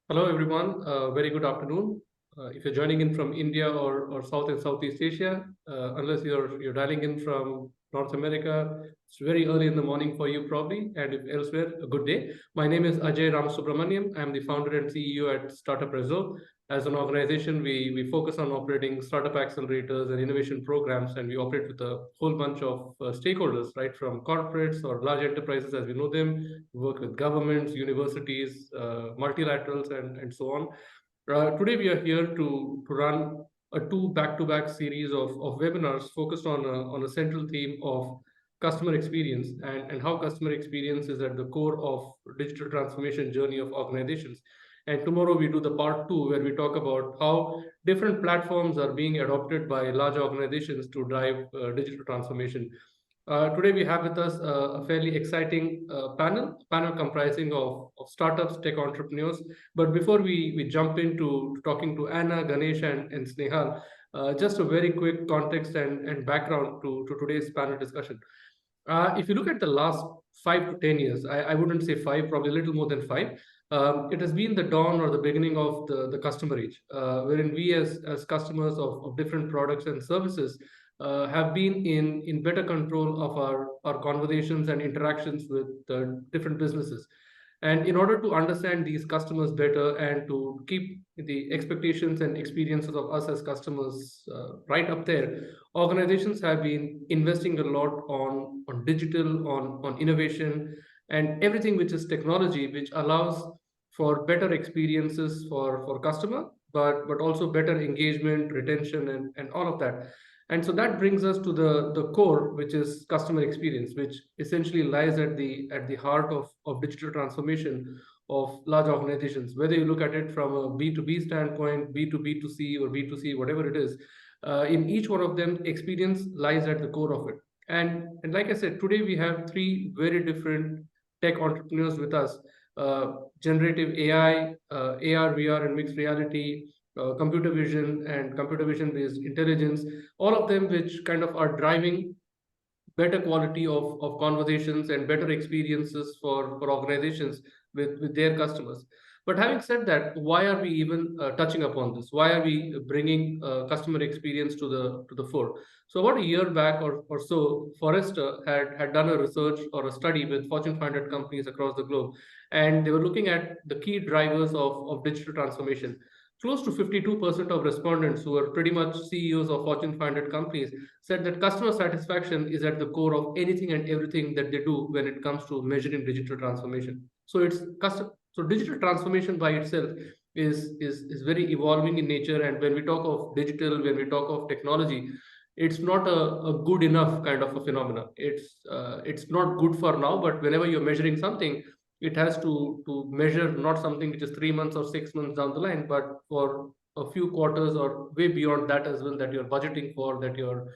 Hello, everyone. Very good afternoon. If you're joining in from India or South and Southeast Asia, unless you're dialing in from North America, it's very early in the morning for you probably, and if elsewhere, a good day. My name is Ajay Ramasubramaniam. I'm the founder and CEO at Startup Rezo. As an organization, we focus on operating startup accelerators and innovation programs, and we operate with a whole bunch of stakeholders, right, from corporates or large enterprises as we know them, work with governments, universities, multilaterals, and so on. Today, we are here to run a two back-to-back series of webinars focused on a central theme of customer experience and how customer experience is at the core of digital transformation journey of organizations. And tomorrow we do the part two where we talk about how different platforms are being adopted by large organizations to drive digital transformation. Today we have with us a fairly exciting panel comprising of startups, tech entrepreneurs. But before we jump into talking to Anna, Ganesh, and Snehal, just a very quick context and background to today's panel discussion. If you look at the last 5 to 10 years, I wouldn't say five, probably a little more than five. It has been the dawn or the beginning of the customer age, wherein we as customers of different products and services have been in better control of our conversations and interactions with different businesses. And in order to understand these customers better and to keep the expectations and experiences of us as customers right up there, organizations have been investing a lot on digital, on innovation, and everything which is technology, which allows for better experiences for customer, but also better engagement, retention, and all of that. And so that brings us to the core, which is customer experience, which essentially lies at the heart of digital transformation of large organizations. Whether you look at it from a B2B standpoint, B2B2C, or B2C, whatever it is, in each one of them, experience lies at the core of it. And like I said, today we have three very different tech entrepreneurs with us: generative AI, AR, VR, and mixed reality, computer vision and computer vision based intelligence, all of them which kind of are driving better quality of conversations and better experiences for organizations with their customers. But having said that, why are we even touching upon this? Why are we bringing customer experience to the fore? So about a year back or so, Forrester had done a research or a study with Fortune 500 companies across the globe, and they were looking at the key drivers of digital transformation. Close to 52% of respondents, who are pretty much CEOs of Fortune 500 companies, said that customer satisfaction is at the core of anything and everything that they do when it comes to measuring digital transformation. So digital transformation by itself is very evolving in nature. And when we talk of digital, when we talk of technology, it's not a good enough kind of a phenomena. It's not good for now, but whenever you're measuring something, it has to measure not something which is 3 months or 6 months down the line, but for a few quarters or way beyond that as well, that you're budgeting for, that you're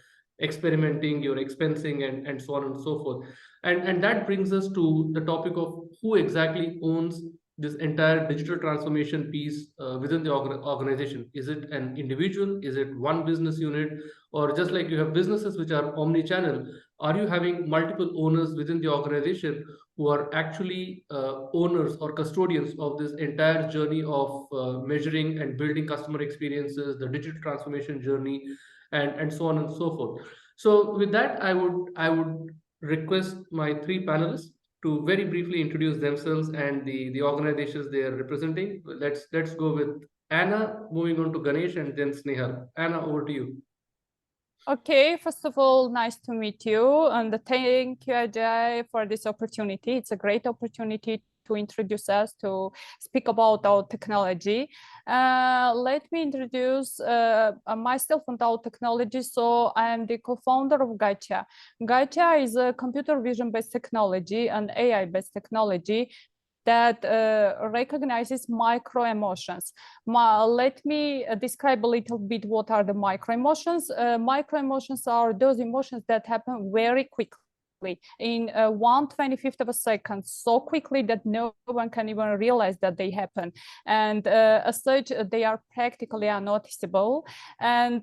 experimenting, you're expensing, and so on and so forth. And that brings us to the topic of who exactly owns this entire digital transformation piece within the organization. Is it an individual? Is it one business unit? Or just like you have businesses which are omni-channel, are you having multiple owners within the organization who are actually owners or custodians of this entire journey of measuring and building customer experiences, the digital transformation journey, and so on and so forth. So with that, I would request my three panelists to very briefly introduce themselves and the organizations they are representing. Let's go with Anna, moving on to Ganesh, and then Snehal. Anna, over to you. Okay, first of all, nice to meet you, and thank you, Ajay, for this opportunity. It's a great opportunity to introduce us, to speak about our technology. Let me introduce myself and our technology. So I am the co-founder of Gacha. Gacha is a computer vision-based technology and AI-based technology that recognizes micro emotions. Let me describe a little bit what are the micro emotions. Micro emotions are those emotions that happen very quickly, in 1/25 of a second, so quickly that no one can even realize that they happen. And as such, they are practically unnoticeable. And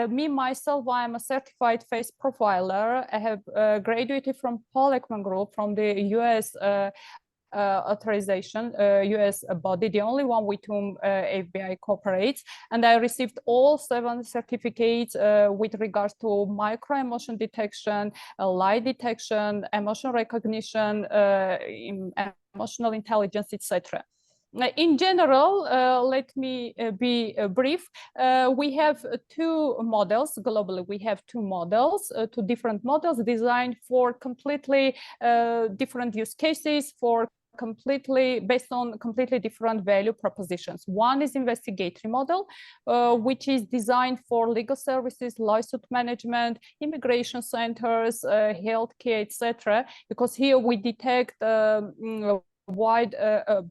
me, myself, I am a certified face profiler. I have graduated from Paul Ekman Group from the US authorization, US body, the only one with whom FBI cooperates. And I received all 7 certificates with regards to micro emotion detection, lie detection, emotion recognition, emotional intelligence, etc. In general, let me be brief. We have 2 models globally. We have 2 models, 2 different models designed for completely different use cases, for completely based on completely different value propositions. One is investigatory model, which is designed for legal services, lawsuit management, immigration centers, healthcare, etc. Because here we detect wide,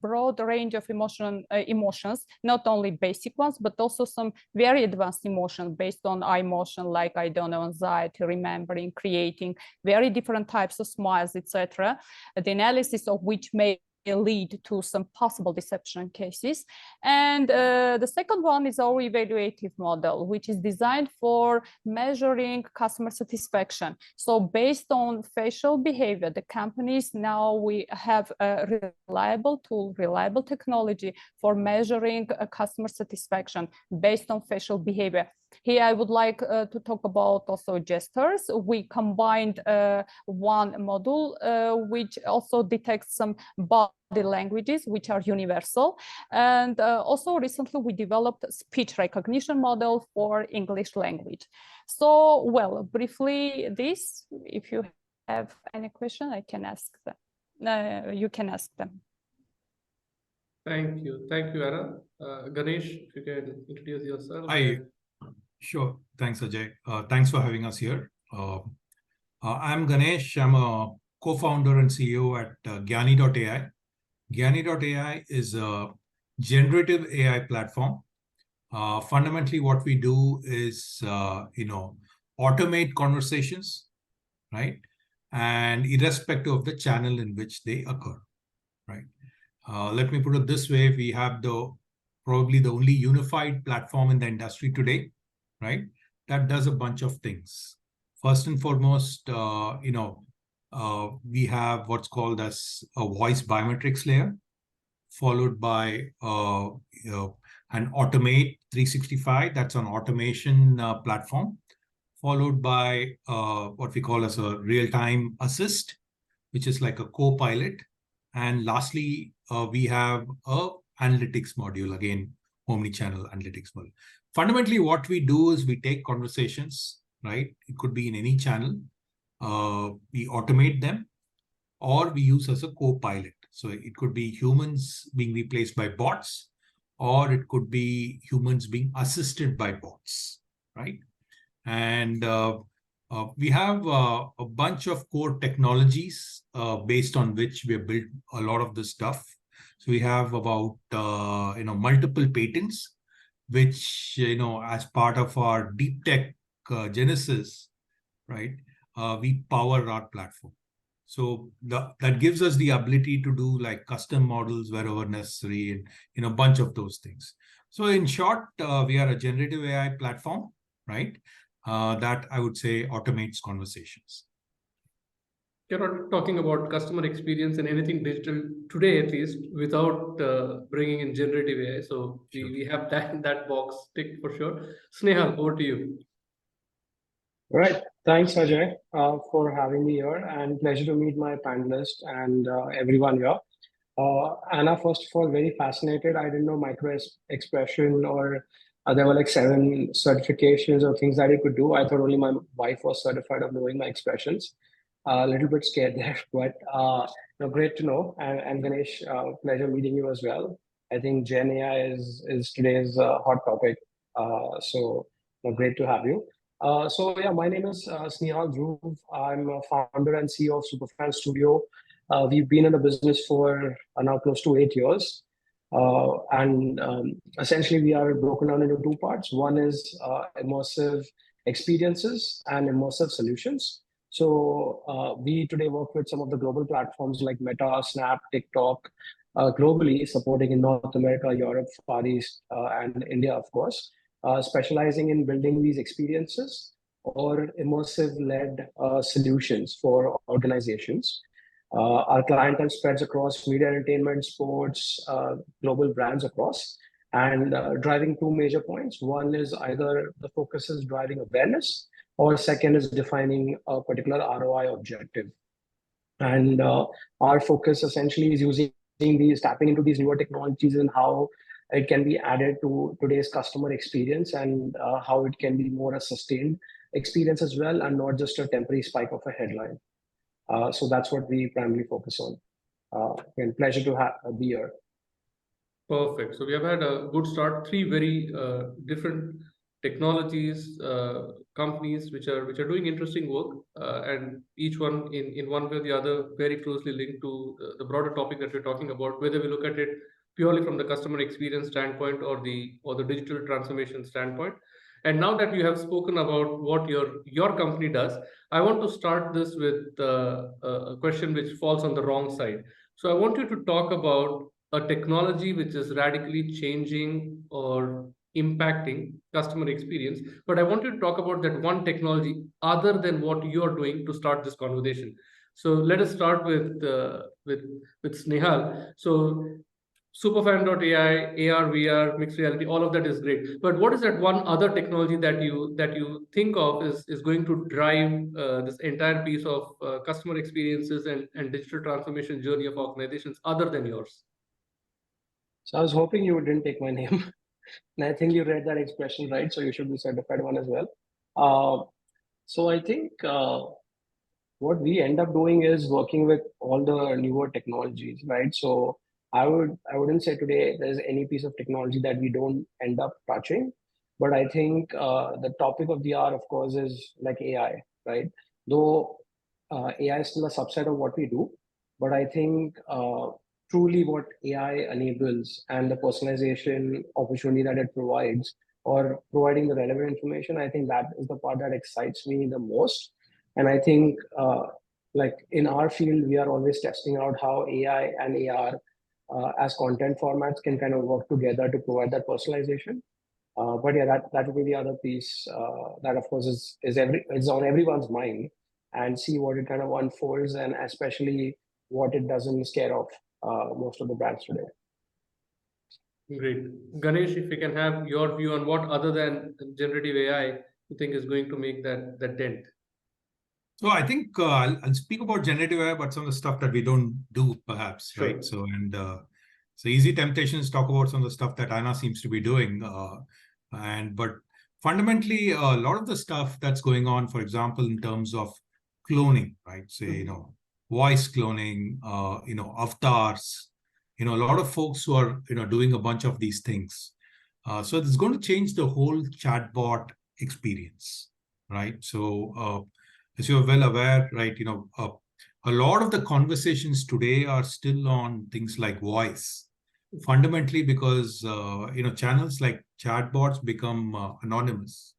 broad range of emotions, not only basic ones, but also some very advanced emotions based on emotion, like, I don't know, anxiety, remembering, creating, very different types of smiles, etc. The analysis of which may lead to some possible deception cases. And the second one is our evaluative model, which is designed for measuring customer satisfaction. So based on facial behavior, the companies now we have a reliable tool, reliable technology for measuring customer satisfaction based on facial behavior. Here, I would like to talk about also gestures. We combined one module which also detects some body languages which are universal. And also recently we developed a speech recognition model for English language. So, well, briefly this, if you have any question, I can ask them. You can ask them. Thank you, Anna. Ganesh, if you can introduce yourself. Sure. Thanks, Ajay. Thanks for having us here. I'm Ganesh. I'm a co-founder and CEO at Gyani.ai. Gyani.ai is a generative AI platform. Fundamentally, what we do is, automate conversations, right? And irrespective of the channel in which they occur, right? Let me put it this way: we have probably the only unified platform in the industry today, right? That does a bunch of things. First and foremost, we have what's called as a voice biometrics layer, followed by an Automate 365. That's an automation platform, followed by what we call as a real-time assist, which is like a co-pilot. And lastly, we have a analytics module, again, omni-channel analytics module. Fundamentally, what we do is we take conversations, right? It could be in any channel. We automate them, or we use as a co-pilot. So it could be humans being replaced by bots, or it could be humans being assisted by bots, right? And we have a bunch of core technologies based on which we have built a lot of this stuff. So we have about multiple patents, which as part of our DeepTech genesis, right? We power our platform. So that gives us the ability to do like custom models wherever necessary, and a bunch of those things. So in short, we are a generative AI platform, right? That I would say automates conversations. You're not talking about customer experience and anything digital today, at least, without bringing in generative AI. So Sure. we have that box ticked for sure. Snehal, over to you. Right. Thanks, Ajay, for having me here, and pleasure to meet my panelists and everyone here. Anna, first of all, very fascinated. I didn't know micro expression or there were like 7 certifications or things that you could do. I thought only my wife was certified of knowing my expressions. A little bit scared there, but great to know. And Ganesh, pleasure meeting you as well. I think Gen AI is today's hot topic. So great to have you. So yeah, my name is Snehal Dhruv. I'm a founder and CEO of Superfan Studio. We've been in the business for now close to 8 years. And essentially we are broken down into 2 parts. One is immersive experiences and immersive solutions. So we today work with some of the global platforms like Meta, Snap, TikTok, globally supporting in North America, Europe, Far East, and India, of course. Specializing in building these experiences or immersive-led solutions for organizations. Our clientele spreads across media, entertainment, sports, global brands across, and driving two major points. One is either the focus is driving awareness, or second is defining a particular ROI objective. And our focus essentially is tapping into these newer technologies and how it can be added to today's customer experience, and how it can be more a sustained experience as well, and not just a temporary spike of a headline. So that's what we primarily focus on. And pleasure to be here. Perfect. So we have had a good start. Three very different technologies, companies which are doing interesting work, and each one in one way or the other very closely linked to the broader topic that we're talking about. Whether we look at it purely from the customer experience standpoint or the digital transformation standpoint. And now that you have spoken about what your company does, I want to start this with a question which falls on the wrong side. So I want you to talk about a technology which is radically changing or impacting customer experience. But I want you to talk about that one technology other than what you're doing to start this conversation. So let us start with Snehal. So Superfan.ai, AR, VR, mixed reality, all of that is great. But what is that one other technology that you think of is going to drive this entire piece of customer experiences and digital transformation journey of organizations other than yours? So I was hoping you didn't take my name. And I think you read that expression right, so you should be certified one as well. So I think what we end up doing is working with all the newer technologies, right? So I wouldn't say today there's any piece of technology that we don't end up touching, but I think the topic of the hour, of course, is like AI, right? Though AI is still a subset of what we do, but I think truly what AI enables and the personalization opportunity that it provides, or providing the relevant information, I think that is the part that excites me the most. And I think like in our field, we are always testing out how AI and AR as content formats can kind of work together to provide that personalization. But yeah, that would be the other piece that of course is on everyone's mind, and see what it kind of unfolds, and especially what it doesn't scare off most of the brands today. Great. Ganesh, if we can have your view on what other than generative AI you think is going to make that dent. So I think I'll speak about generative AI, but some of the stuff that we don't do, perhaps, Sure. right? So so easy temptations talk about some of the stuff that Anna seems to be doing, but fundamentally a lot of the stuff that's going on, for example, in terms of cloning, right? Say voice cloning, avatars, a lot of folks who are doing a bunch of these things. So it's going to change the whole chatbot experience, right? So as you're well aware, right, a lot of the conversations today are still on things like voice, fundamentally because channels like chatbots become anonymous,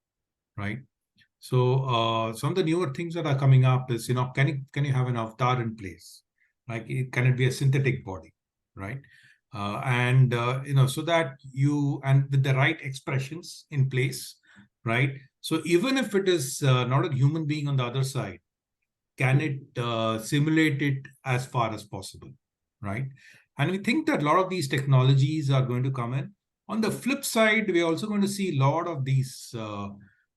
right? So some of the newer things that are coming up is, can you have an avatar in place? Like, can it be a synthetic body, right? So that and with the right expressions in place, right? So even if it is not a human being on the other side, can it simulate it as far as possible, right? And we think that a lot of these technologies are going to come in. On the flip side, we're also going to see a lot of these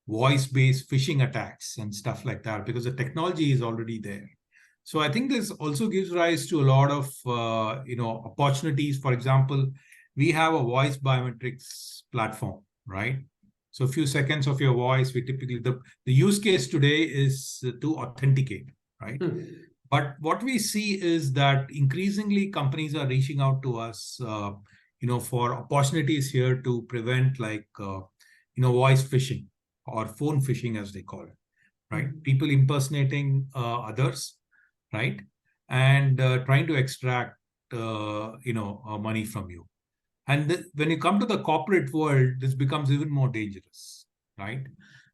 voice-based phishing attacks and stuff like that, because the technology is already there. So I think this also gives rise to a lot of opportunities. For example, we have a voice biometrics platform, right? So a few seconds of your voice, we typically, the use case today is to authenticate, right? But what we see is that increasingly companies are reaching out to us, for opportunities here to prevent voice phishing or phone phishing, as they call it, right? People impersonating others, right? And trying to extract, money from you. And when you come to the corporate world, this becomes even more dangerous, right?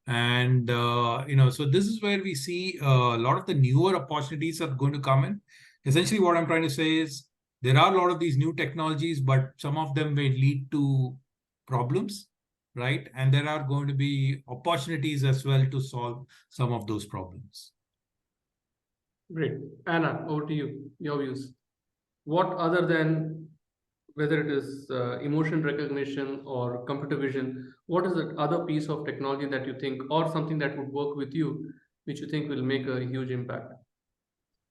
And, so this is where we see a lot of the newer opportunities are going to come in. Essentially, what I'm trying to say is there are a lot of these new technologies, but some of them may lead to problems, right? And there are going to be opportunities as well to solve some of those problems. Great. Anna, over to you, your views. What other than whether it is emotion recognition or computer vision, what is the other piece of technology that you think, or something that would work with you, which you think will make a huge impact?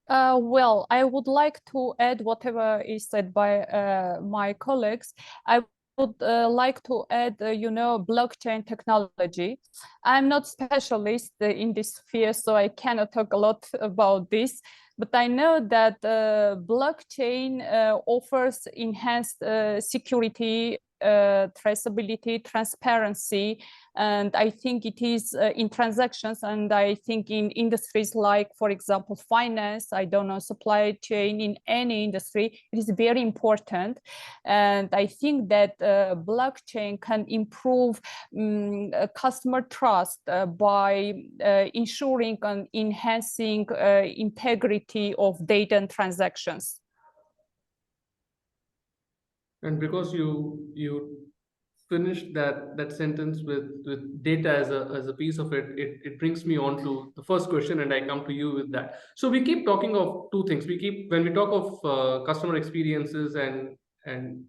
Well, I would like to add whatever is said by my colleagues. I would like to add, blockchain technology. I'm not specialist in this field, so I cannot talk a lot about this. But I know that blockchain offers enhanced security, traceability, transparency, and I think it is in transactions, and I think in industries like, for example, finance, I don't know, supply chain, in any industry, it is very important. And I think that blockchain can improve customer trust by ensuring and enhancing integrity of data and transactions. And because you finished that sentence with data as a piece of it, it brings me on to the first question, and I come to you with that. So we keep talking of two things. When we talk of customer experiences and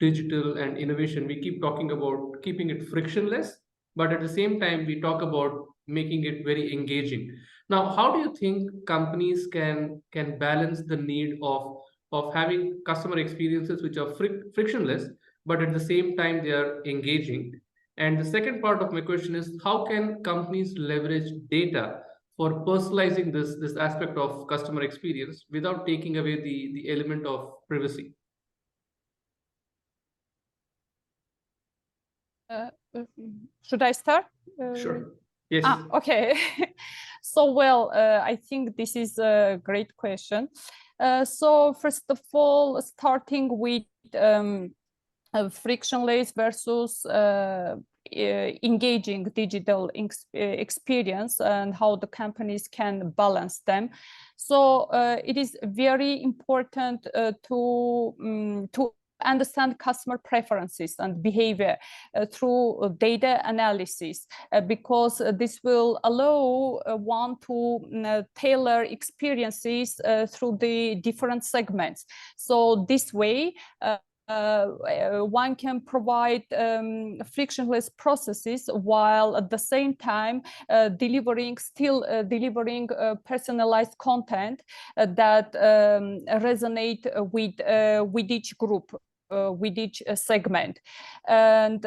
digital and innovation, we keep talking about keeping it frictionless, but at the same time, we talk about making it very engaging. Now, how do you think companies can balance the need of having customer experiences which are frictionless, but at the same time they are engaging? And the second part of my question is, how can companies leverage data for personalizing this aspect of customer experience without taking away the element of privacy? Should I start? Sure. Yes. Okay. So, well, I think this is a great question. So first of all, starting with frictionless versus engaging digital experience and how the companies can balance them. So it is very important to understand customer preferences and behavior through data analysis, because this will allow one to tailor experiences through the different segments. So this way, one can provide frictionless processes while at the same time delivering personalized content that resonate with each group. With each segment. And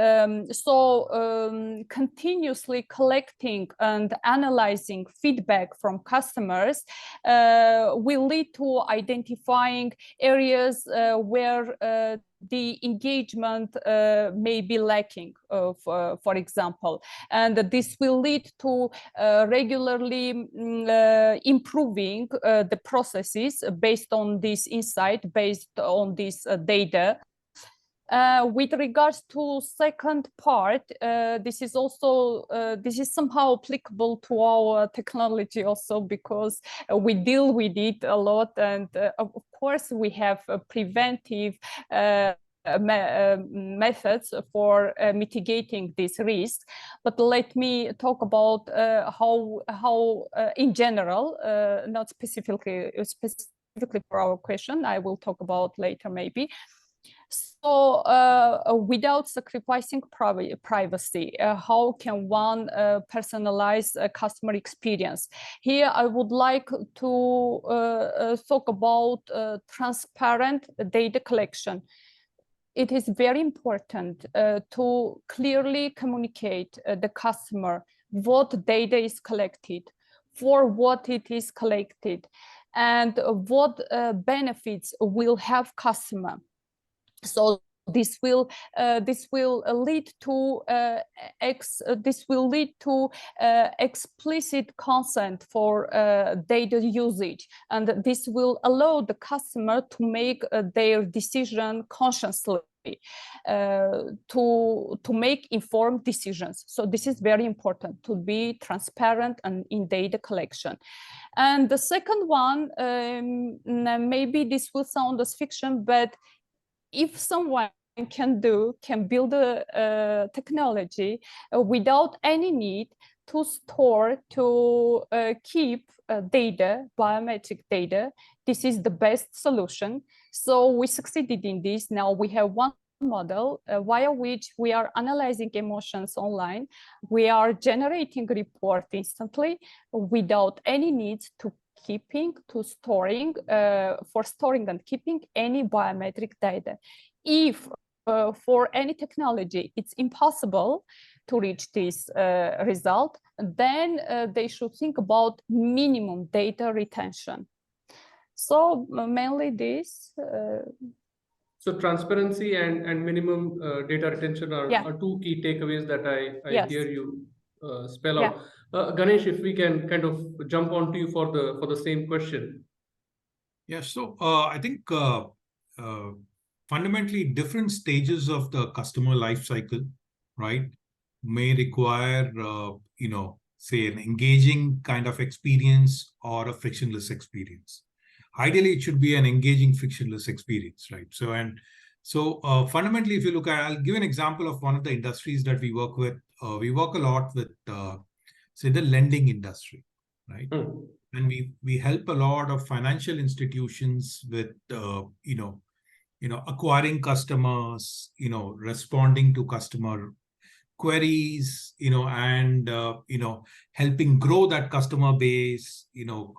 continuously collecting and analyzing feedback from customers will lead to identifying areas where the engagement may be lacking, for example, and this will lead to regularly improving the processes based on this insight, based on this data. With regards to second part, this is somehow applicable to our technology also, because we deal with it a lot, and of course we have preventive methods for mitigating this risk. But let me talk about how in general, not specifically for our question, I will talk about later maybe. So without sacrificing privacy, how can one personalize a customer experience? Here I would like to talk about transparent data collection. It is very important to clearly communicate the customer what data is collected, for what it is collected, and what benefits will have customer. So this will lead to explicit consent for data usage, and this will allow the customer to make their decision consciously, to make informed decisions. So this is very important, to be transparent and in data collection. And the second one, maybe this will sound as fiction, but if someone can build a technology without any need to store, to keep data, biometric data. This is the best solution. So we succeeded in this. Now we have one model via which we are analyzing emotions online. We are generating report instantly without any need to storing and keeping any biometric data. If for any technology it's impossible to reach this result, then they should think about minimum data retention. So mainly this. So transparency and minimum data retention are two key takeaways that I hear you spell out. Ganesh, if we can kind of jump onto you for the same question. Yeah, so I think fundamentally different stages of the customer life cycle, right, may require say an engaging kind of experience or a frictionless experience. Ideally, it should be an engaging frictionless experience, right? So fundamentally, if you look at, I'll give an example of one of the industries that we work with. We work a lot with say the lending industry, right? And we help a lot of financial institutions with acquiring customers, responding to customer queries, and helping grow that customer base,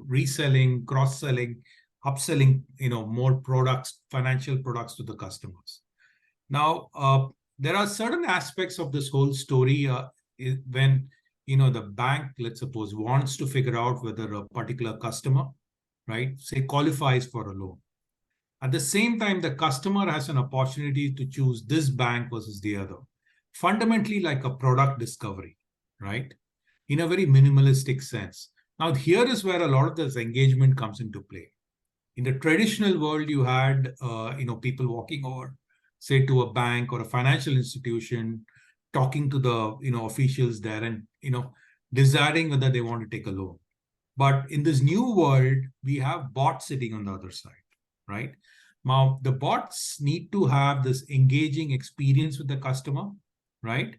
reselling, cross-selling, upselling, more products, financial products to the customers. Now, there are certain aspects of this whole story when the bank, let's suppose, wants to figure out whether a particular customer, right, say qualifies for a loan. At the same time, the customer has an opportunity to choose this bank versus the other. Fundamentally like a product discovery, right? In a very minimalistic sense. Now, here is where a lot of this engagement comes into play. In the traditional world, you had people walking over, say, to a bank or a financial institution, talking to the officials there and deciding whether they want to take a loan. But in this new world, we have bots sitting on the other side, right? Now, the bots need to have this engaging experience with the customer, right?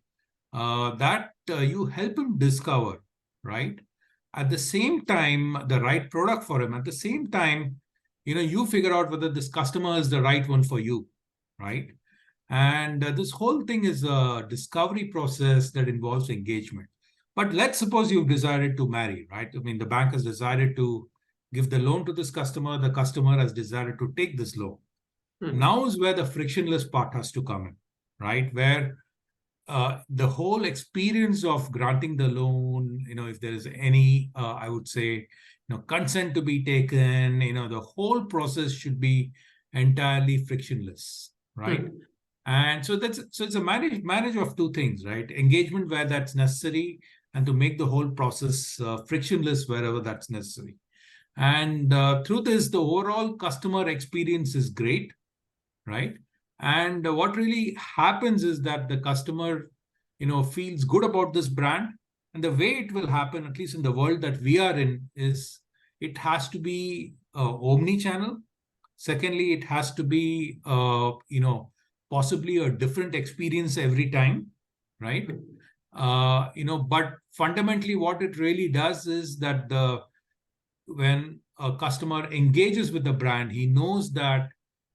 That you help him discover, right? At the same time, the right product for him. At the same time, you figure out whether this customer is the right one for you, right? And this whole thing is a discovery process that involves engagement. But let's suppose you've decided to marry, right? I mean, the bank has decided to give the loan to this customer. The customer has decided to take this loan. Now is where the frictionless part has to come in, right? Where the whole experience of granting the loan, if there is any, I would say, consent to be taken, the whole process should be entirely frictionless, right? And so it's a marriage of two things, right? Engagement where that's necessary, and to make the whole process frictionless wherever that's necessary. And through this, the overall customer experience is great, right? And what really happens is that the customer, feels good about this brand. And the way it will happen, at least in the world that we are in, is it has to be omni-channel. Secondly, it has to be, possibly a different experience every time, right? But fundamentally, what it really does is that when a customer engages with the brand, he knows that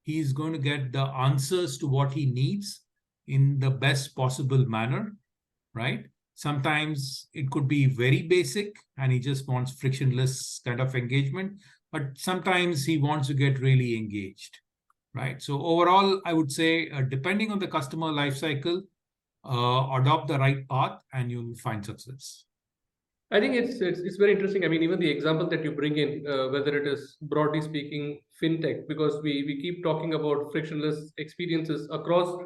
he's going to get the answers to what he needs in the best possible manner, right? Sometimes it could be very basic and he just wants frictionless kind of engagement, but sometimes he wants to get really engaged, right? So overall, I would say, depending on the customer life cycle, adopt the right path and you'll find success. I think it's very interesting. I mean, even the example that you bring in, whether it is broadly speaking fintech, because we keep talking about frictionless experiences across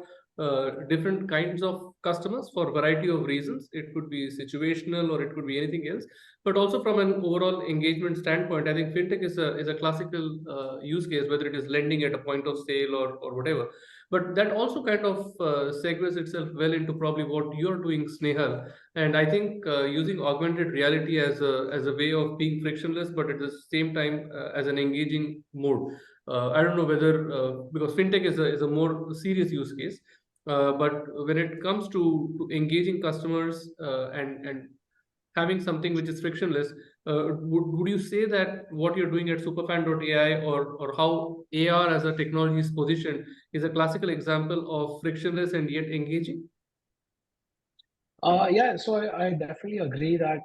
different kinds of customers for a variety of reasons. It could be situational or it could be anything else. But also from an overall engagement standpoint, I think fintech is a classical use case, whether it is lending at a point of sale or whatever. But that also kind of segues itself well into probably what you're doing, Snehal. And I think using augmented reality as a way of being frictionless, but at the same time as an engaging mode. I don't know whether because fintech is a more serious use case, but when it comes to engaging customers and having something which is frictionless. Would you say that what you're doing at Superfan.ai or how AR as a technology is positioned is a classical example of frictionless and yet engaging? Yeah, so I definitely agree that,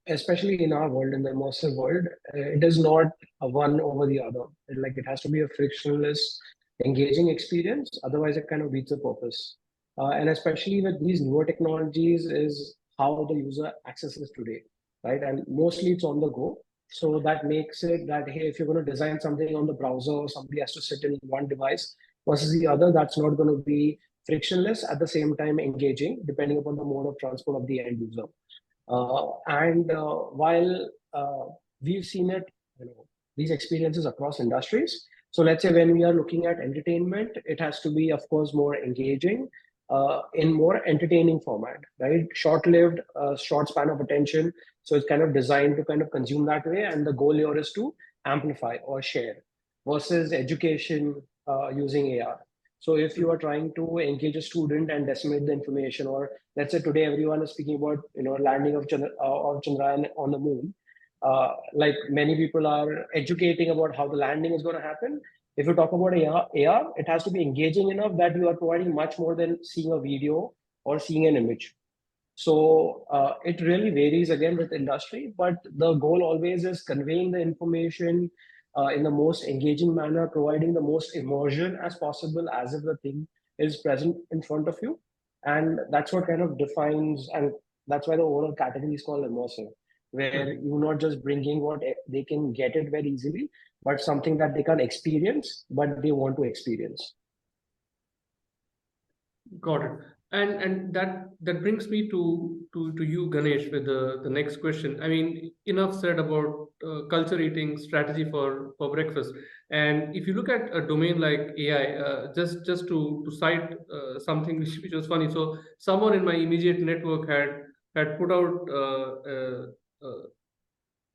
especially in our world, in the immersive world, it is not a one over the other. Like it has to be a frictionless, engaging experience. Otherwise, it kind of beats the purpose. And especially with these newer technologies, is how the user accesses today, right? And mostly it's on the go. So that makes it that, hey, if you're going to design something on the browser, somebody has to sit in one device versus the other. That's not going to be frictionless, at the same time engaging, depending upon the mode of transport of the end user. And while we've seen it, these experiences across industries. So let's say when we are looking at entertainment, it has to be, of course, more engaging in more entertaining format, right? Short-lived, short span of attention. So it's kind of designed to kind of consume that way. And the goal here is to amplify or share versus education using AR. So if you are trying to engage a student and disseminate the information, or let's say today everyone is speaking about landing of Chandrayaan on the moon, like many people are educating about how the landing is going to happen. If you talk about AR, it has to be engaging enough that you are providing much more than seeing a video or seeing an image. So it really varies again with industry, but the goal always is conveying the information in the most engaging manner, providing the most immersion as possible, as if the thing is present in front of you. And that's what kind of defines, and that's why the overall category is called immersive, where you're not just bringing what they can get it very easily, but something that they can experience, but they want to experience. Got it. And that brings me to you, Ganesh, with the next question. I mean, enough said about culture eating strategy for breakfast. And if you look at a domain like AI, just to cite something which was funny. So someone in my immediate network had put out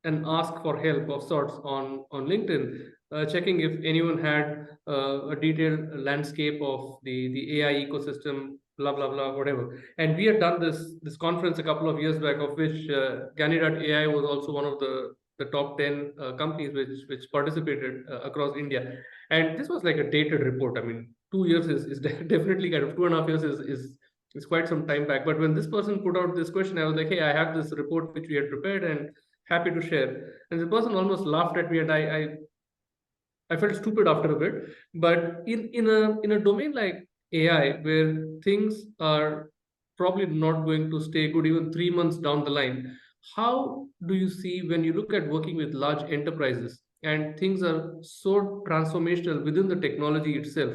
an ask for help of sorts on LinkedIn, checking if anyone had a detailed landscape of the AI ecosystem, blah blah blah, whatever. And we had done this conference a couple of years back, of which Gani.ai was also one of the top 10 companies which participated across India. And this was like a dated report. I mean, 2 years is definitely kind of 2.5 years is quite some time back. But when this person put out this question, I was like, hey, I have this report which we had prepared and happy to share. And the person almost laughed at me, and I felt stupid after a bit. But in a domain like AI, where things are probably not going to stay good even 3 months down the line, how do you see when you look at working with large enterprises and things are so transformational within the technology itself?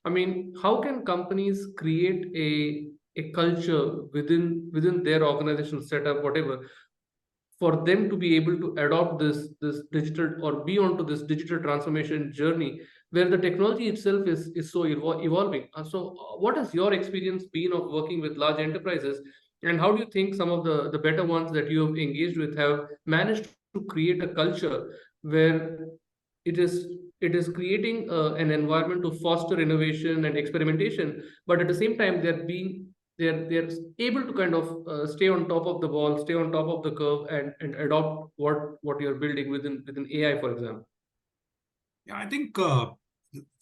I mean, how can companies create a culture within their organizational setup, whatever, for them to be able to adopt this digital or be onto this digital transformation journey where the technology itself is so evolving? What has your experience been of working with large enterprises, and how do you think some of the better ones that you have engaged with have managed to create a culture where it is it is creating an environment to foster innovation and experimentation, but at the same time they're able to kind of stay on top of the ball, stay on top of the curve, and adopt what you're building within AI, for example? Yeah, I think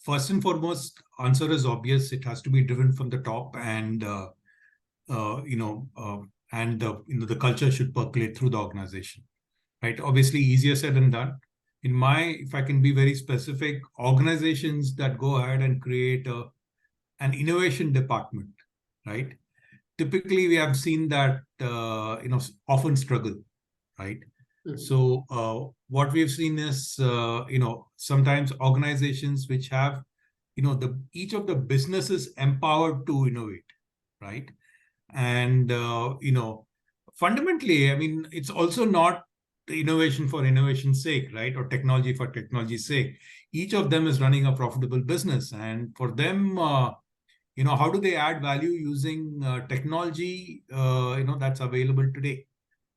first and foremost, answer is obvious. It has to be driven from the top, and the culture should percolate through the organization, right? Obviously, easier said than done. If I can be very specific, organizations that go ahead and create an innovation department, right? Typically, we have seen that often struggle, right? Mm-hmm. So what we've seen is sometimes organizations which have each of the businesses empowered to innovate, right? And fundamentally, I mean, it's also not innovation for innovation's sake, right? Or technology for technology's sake. Each of them is running a profitable business, and for them, how do they add value using technology, that's available today,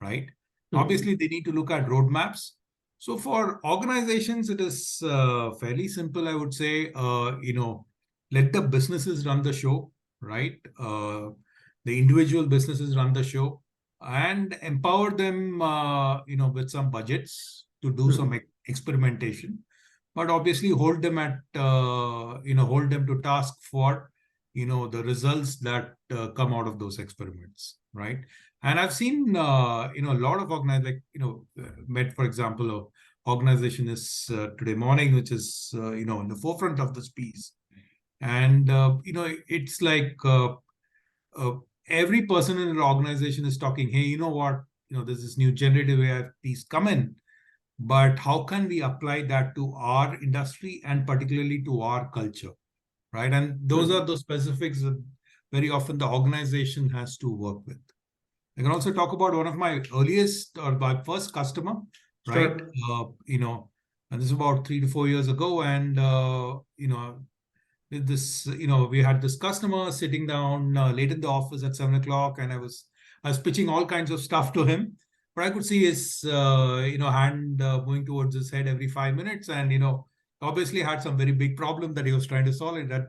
right? Mm-hmm. Obviously, they need to look at roadmaps. So for organizations, it is fairly simple, I would say. Let the businesses run the show, right? The individual businesses run the show. and empower them, with some budgets to do some experimentation, but obviously hold them to task for, the results that come out of those experiments, right? And I've seen, a lot of organizations, met, for example, an organization is today morning, which is, in the forefront of this piece. And, it's like every person in an organization is talking, hey, you know what, there's this new generative AI piece come in, but how can we apply that to our industry and particularly to our culture, right? And those are the specifics that very often the organization has to work with. I can also talk about one of my earliest or my first customer, right? Sure. And this is about 3 to 4 years ago. And, this, we had this customer sitting down late in the office at 7 o'clock, and I was pitching all kinds of stuff to him. But I could see his, hand moving towards his head every 5 minutes, and obviously had some very big problem that he was trying to solve. It that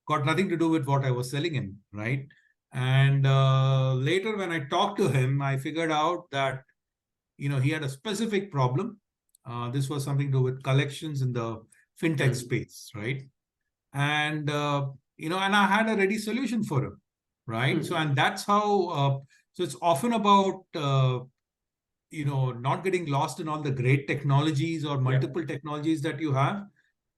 got nothing to do with what I was selling him, right? And later, when I talked to him, I figured out that he had a specific problem. This was something to do with collections in the fintech space, right? And and I had a ready solution for him, right? So, and that's how. So it's often about not getting lost in all the great technologies or multiple technologies that you have.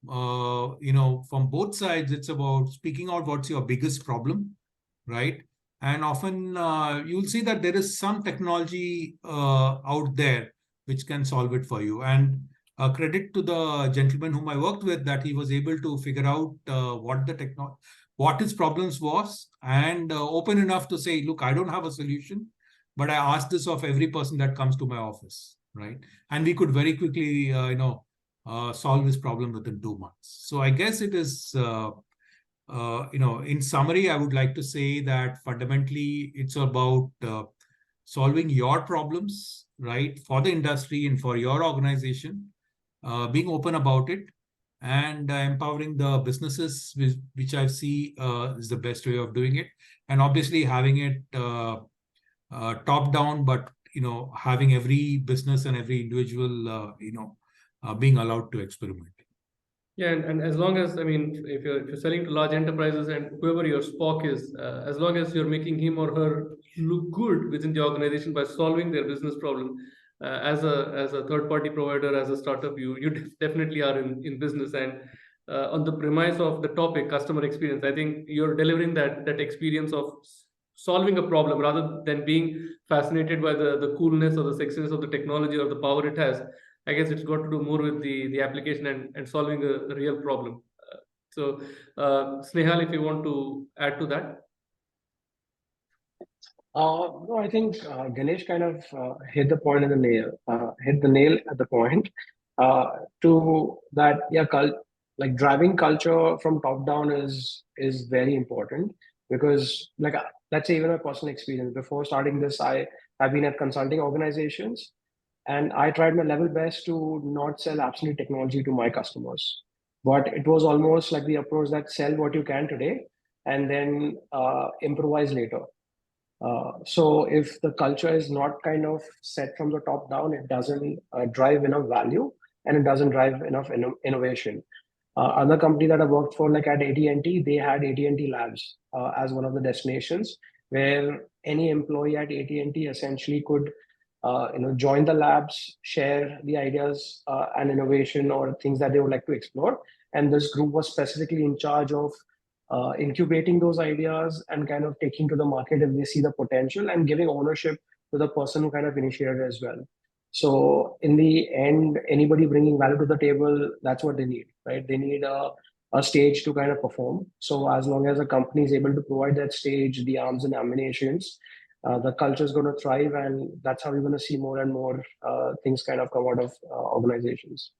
From both sides, it's about speaking out what's your biggest problem, right? And often you'll see that there is some technology out there which can solve it for you. And credit to the gentleman whom I worked with, that he was able to figure out what his problems was, and open enough to say, look, I don't have a solution, but I ask this of every person that comes to my office, right? And we could very quickly, solve this problem within 2 months. So I guess it is, in summary, I would like to say that fundamentally it's about solving your problems, right, for the industry and for your organization, being open about it, and empowering the businesses, which I see is the best way of doing it. And obviously having it top down, but having every business and every individual, being allowed to experiment. Yeah, and as long as, I mean, if you're selling to large enterprises and whoever your Spock is, as long as you're making him or her look good within the organization by solving their business problem, as a third party provider, as a startup, you definitely are in business. And on the premise of the topic, customer experience, I think you're delivering that experience of solving a problem rather than being fascinated by the coolness or the sexiness of the technology or the power it has. I guess it's got to do more with the application and solving a real problem. Snehal, if you want to add to that. No, I think Ganesh kind of hit the point in the nail, hit the nail at the point. To that, yeah, like driving culture from top down is very important, because like let's say even my personal experience before starting this, I've been at consulting organizations, and I tried my level best to not sell absolute technology to my customers. But it was almost like the approach that sell what you can today and then improvise later. So if the culture is not kind of set from the top down, it doesn't drive enough value, and it doesn't drive enough innovation. Other company that I worked for, like at AT&T, they had AT&T Labs as one of the destinations where any employee at AT&T essentially could join the labs, share the ideas and innovation or things that they would like to explore. And this group was specifically in charge of incubating those ideas and kind of taking to the market if they see the potential, and giving ownership to the person who kind of initiated as well. So in the end, anybody bringing value to the table, that's what they need, right? They need a stage to kind of perform. So as long as a company is able to provide that stage, the arms and ammunitions, the culture is going to thrive, and that's how we're going to see more and more things kind of come out of organizations.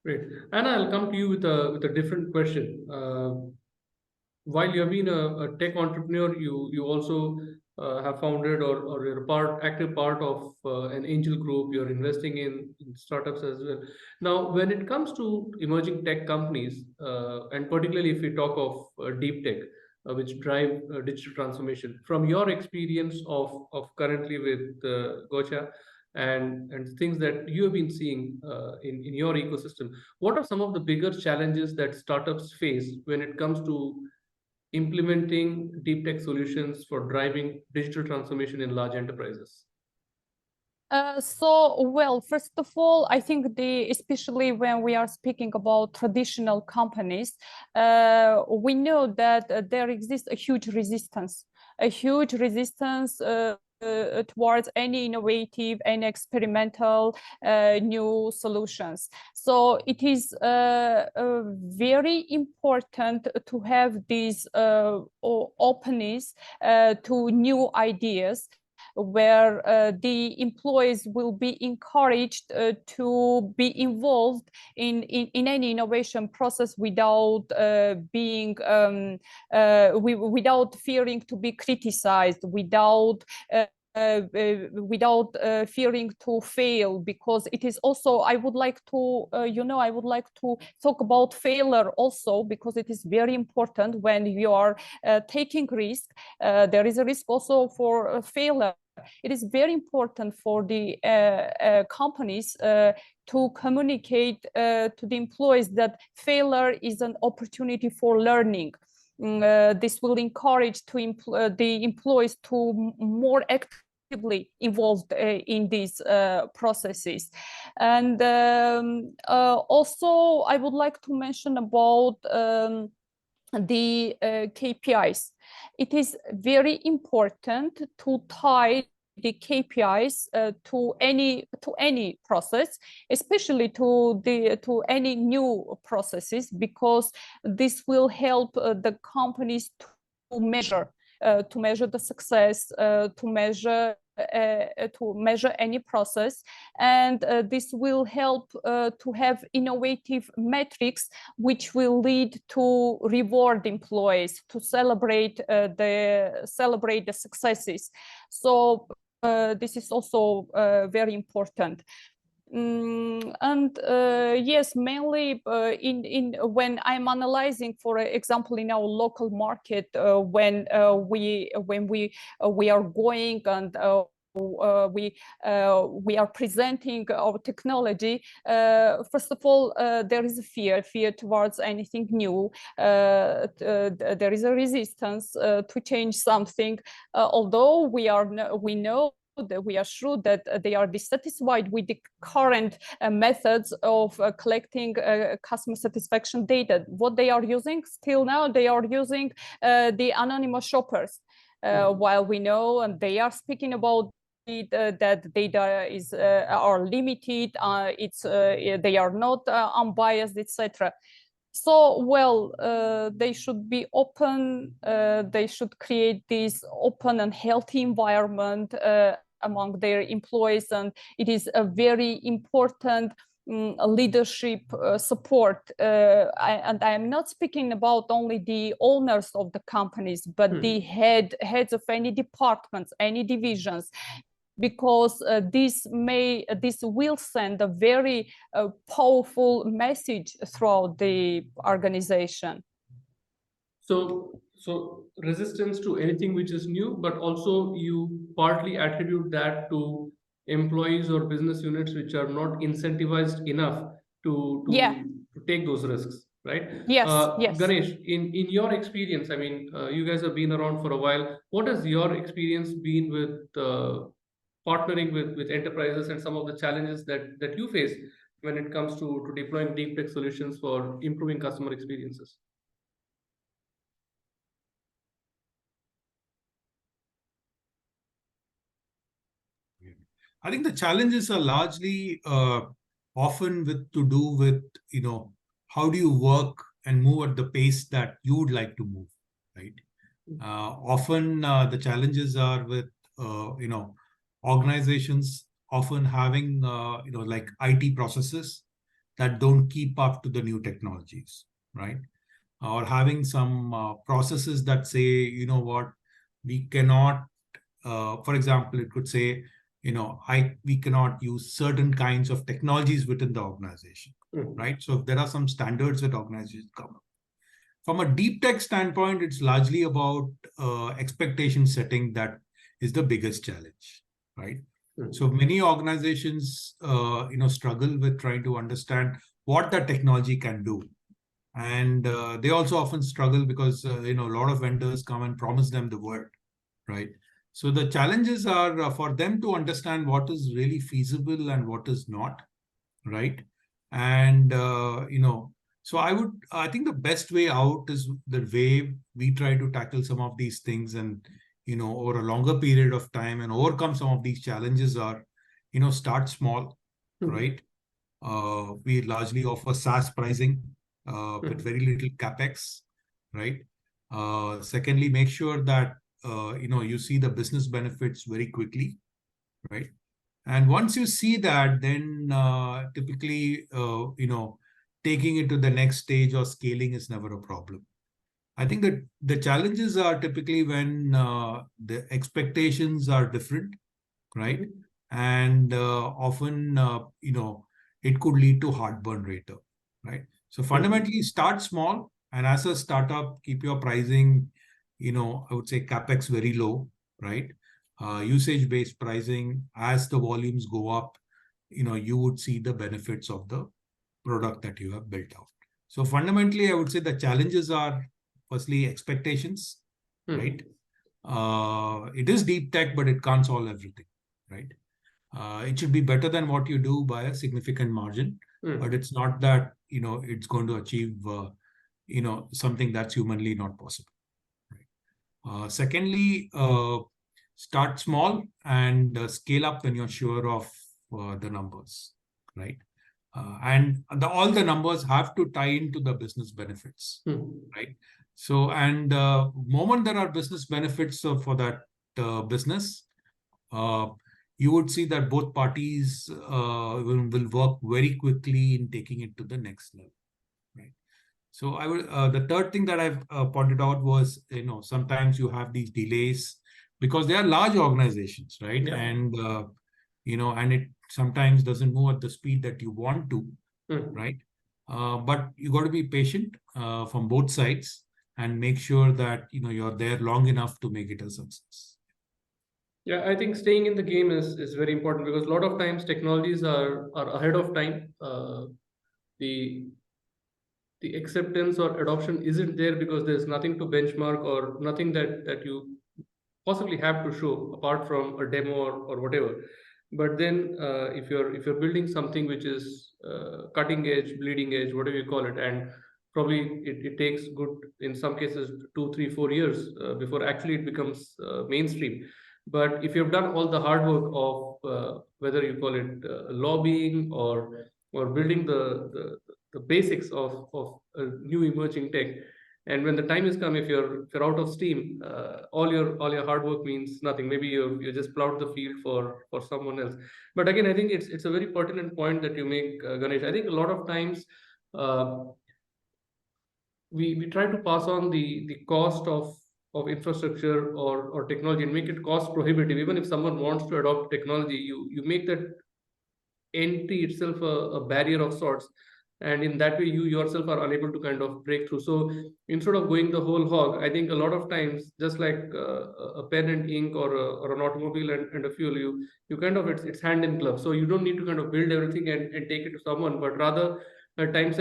Great. Anna, I'll come to you with a different question. While you have been a tech entrepreneur, you also have founded or you're active part of an angel group. You're investing in startups as well. Now, when it comes to emerging tech companies, and particularly if we talk of deep tech, which drive digital transformation. From your experience of currently with Gocha and things that you have been seeing in your ecosystem, what are some of the bigger challenges that startups face when it comes to implementing deep tech solutions for driving digital transformation in large enterprises? Well, first of all, I think especially when we are speaking about traditional companies, we know that there exists a huge resistance towards any innovative and experimental new solutions. So it is very important to have this openness to new ideas, where the employees will be encouraged to be involved in any innovation process without without fearing to be criticized, without fearing to fail, because it is also, I would like to talk about failure also, because it is very important when you are taking risk. There is a risk also for failure. It is very important for the companies to communicate to the employees that failure is an opportunity for learning. This will encourage the employees to more actively involved in these processes. And also, I would like to mention about the KPIs. It is very important to tie the KPIs to any process, especially to any new processes, because this will help the companies to measure the success, to measure any process, and this will help to have innovative metrics which will lead to reward employees, to celebrate the successes. So this is also very important. And yes, mainly when I'm analyzing, for example, in our local market, when we are going and we are presenting our technology, first of all, there is a fear towards anything new. There is a resistance to change something, although we know that we are sure that they are dissatisfied with the current methods of collecting customer satisfaction data. What they are using still now, they are using the anonymous shoppers, while we know, and they are speaking about that data are limited, they are not unbiased, etc. So, well, they should be open, they should create this open and healthy environment among their employees, and it is a very important leadership support. And I am not speaking about only the owners of the companies, but the heads of any departments, any divisions, because this will send a very powerful message throughout the organization. So resistance to anything which is new, but also you partly attribute that to employees or business units which are not incentivized enough to take those risks, right? Yes, yes. Ganesh, in your experience, I mean, you guys have been around for a while. What has your experience been with partnering with enterprises and some of the challenges that you face when it comes to deploying deep tech solutions for improving customer experiences? I think the challenges are largely often to do with, how do you work and move at the pace that you would like to move, right? Often the challenges are with, organizations often having, like IT processes that don't keep up to the new technologies, right? Or having some processes that say, you know what, we cannot, for example, it could say, we cannot use certain kinds of technologies within the organization, right? So there are some standards that organizations come up. From a deep tech standpoint, it's largely about expectation setting that is the biggest challenge, right? So many organizations, struggle with trying to understand what the technology can do. And they also often struggle because, a lot of vendors come and promise them the world, right? So the challenges are for them to understand what is really feasible and what is not, right? And, so I think the best way out is the way we try to tackle some of these things and, over a longer period of time and overcome some of these challenges are, start small, right? We largely offer SaaS pricing with very little CapEx, right? Secondly, make sure that, you see the business benefits very quickly, right? And once you see that, then typically, taking it to the next stage or scaling is never a problem. I think that the challenges are typically when the expectations are different, right? And often, it could lead to heartburn later, right? So fundamentally, start small, and as a startup, keep your pricing, I would say CapEx very low, right? Usage-based pricing. As the volumes go up, you would see the benefits of the product that you have built out. So fundamentally, I would say the challenges are firstly expectations, right? It is deep tech, but it can't solve everything, right? It should be better than what you do by a significant margin, but it's not that, it's going to achieve, something that's humanly not possible. Right? Secondly, start small and scale up when you're sure of the numbers, right? And all the numbers have to tie into the business benefits, right? So, and moment there are business benefits for that business, you would see that both parties will work very quickly in taking it to the next level, right? So I would, the third thing that I've pointed out was, sometimes you have these delays because they are large organizations, right? Yeah. And, and it sometimes doesn't move at the speed that you want to, right? But you got to be patient from both sides and make sure that, you're there long enough to make it a success. Yeah, I think staying in the game is very important because a lot of times technologies are ahead of time. The acceptance or adoption isn't there because there's nothing to benchmark or nothing that you possibly have to show apart from a demo or whatever. But then if you're building something which is cutting edge, bleeding edge, whatever you call it, and probably it takes good in some cases 2 3 4 years before actually it becomes mainstream. But if you've done all the hard work of whether you call it lobbying or building the basics of a new emerging tech, and when the time is come, if you're out of steam, all your hard work means nothing. Maybe you just plowed the field for someone else. But again, I think it's a very pertinent point that you make, Ganesh. I think a lot of times we try to pass on the cost of infrastructure or technology and make it cost prohibitive. Even if someone wants to adopt technology, you make that entry itself a barrier of sorts, and in that way you yourself are unable to kind of break through. So instead of going the whole hog, I think a lot of times, just like a pen and ink or an automobile and a fuel, you kind of, it's hand in glove. So you don't need to kind of build everything and take it to someone, but rather at times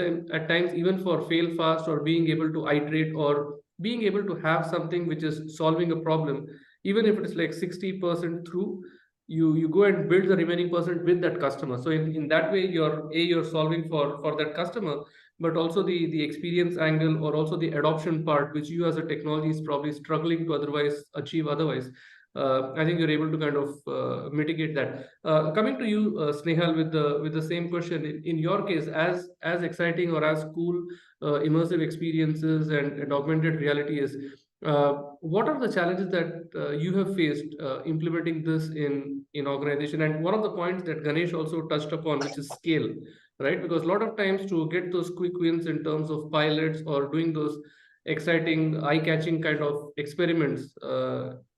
even for fail fast or being able to iterate or being able to have something which is solving a problem, even if it is like 60% through, you go and build the remaining percent with that customer. So in that way, you're solving for that customer, but also the experience angle or also the adoption part, which you as a technology is probably struggling to otherwise achieve otherwise. I think you're able to kind of mitigate that. Coming to you, Snehal, with the same question. In your case, as exciting or as cool immersive experiences and augmented reality is, what are the challenges that you have faced implementing this in organization? And one of the points that Ganesh also touched upon, which is scale, right? Because a lot of times to get those quick wins in terms of pilots or doing those exciting, eye-catching kind of experiments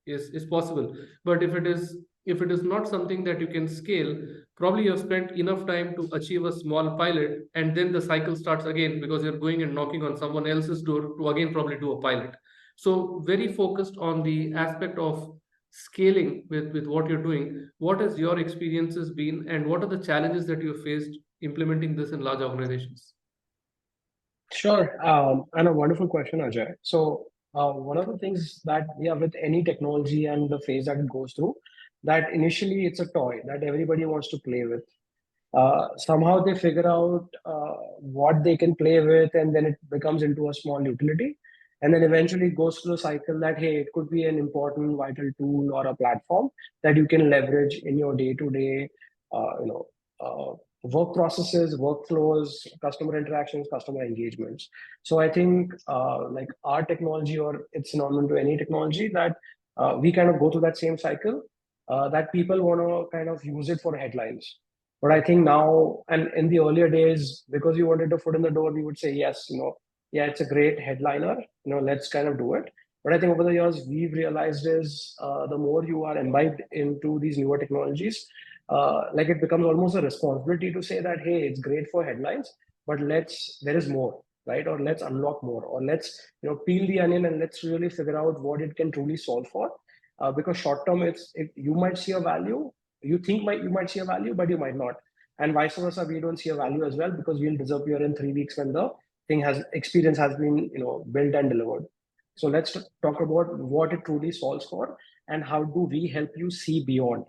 is possible. But if it is if it is not something that you can scale, probably you've spent enough time to achieve a small pilot, and then the cycle starts again because you're going and knocking on someone else's door to again probably do a pilot. So very focused on the aspect of scaling with what you're doing. What has your experiences been, and what are the challenges that you faced implementing this in large organizations? Sure. And a wonderful question, Ajay. So, one of the things that we have with any technology and the phase that it goes through, that initially it's a toy that everybody wants to play with. Somehow they figure out what they can play with, and then it becomes into a small utility. And then eventually it goes through a cycle that, hey, it could be an important, vital tool or a platform that you can leverage in your day-to-day, work processes, workflows, customer interactions, customer engagements. So I think like our technology, or it's synonymous to any technology, that we kind of go through that same cycle, that people want to kind of use it for headlines. But I think now, and in the earlier days, because we wanted a foot in the door, we would say, yes, yeah, it's a great headliner, let's kind of do it. But I think over the years, we've realized is the more you are imbibed into these newer technologies, like it becomes almost a responsibility to say that, hey, it's great for headlines, but there is more, right? Or let's unlock more, or let's, peel the onion and let's really figure out what it can truly solve for. Because short term, you might see a value, you think you might see a value, but you might not. And vice versa, we don't see a value as well, because we'll disappear in 3 weeks when the experience has been, built and delivered. So let's talk about what it truly solves for and how do we help you see beyond.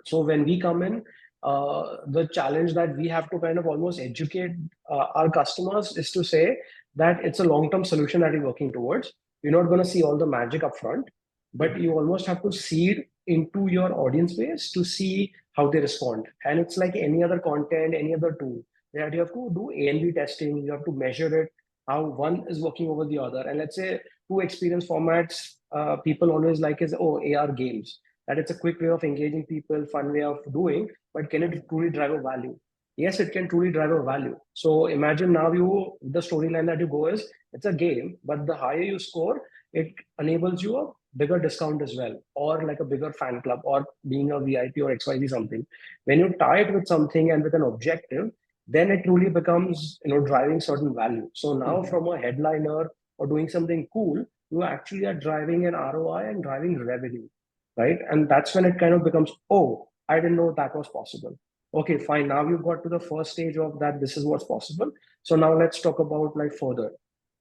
So when we come in, the challenge that we have to kind of almost educate our customers is to say that it's a long-term solution that you're working towards. You're not going to see all the magic up front, but you almost have to seed into your audience base to see how they respond. And it's like any other content, any other tool, that you have to do A&B testing, you have to measure it, how one is working over the other. And let's say two experience formats people always like is, AR games, that it's a quick way of engaging people, fun way of doing, but can it truly drive a value? Yes, it can truly drive a value. So imagine now the storyline that you go is, it's a game, but the higher you score, it enables you a bigger discount as well, or like a bigger fan club, or being a VIP or XYZ something. When you tie it with something and with an objective, then it truly becomes, driving certain value. So now from a headliner or doing something cool, you actually are driving an ROI and driving revenue, right? And that's when it kind of becomes, oh, I didn't know that was possible. Okay, fine. Now you've got to the first stage of that. This is what's possible. So now let's talk about like further.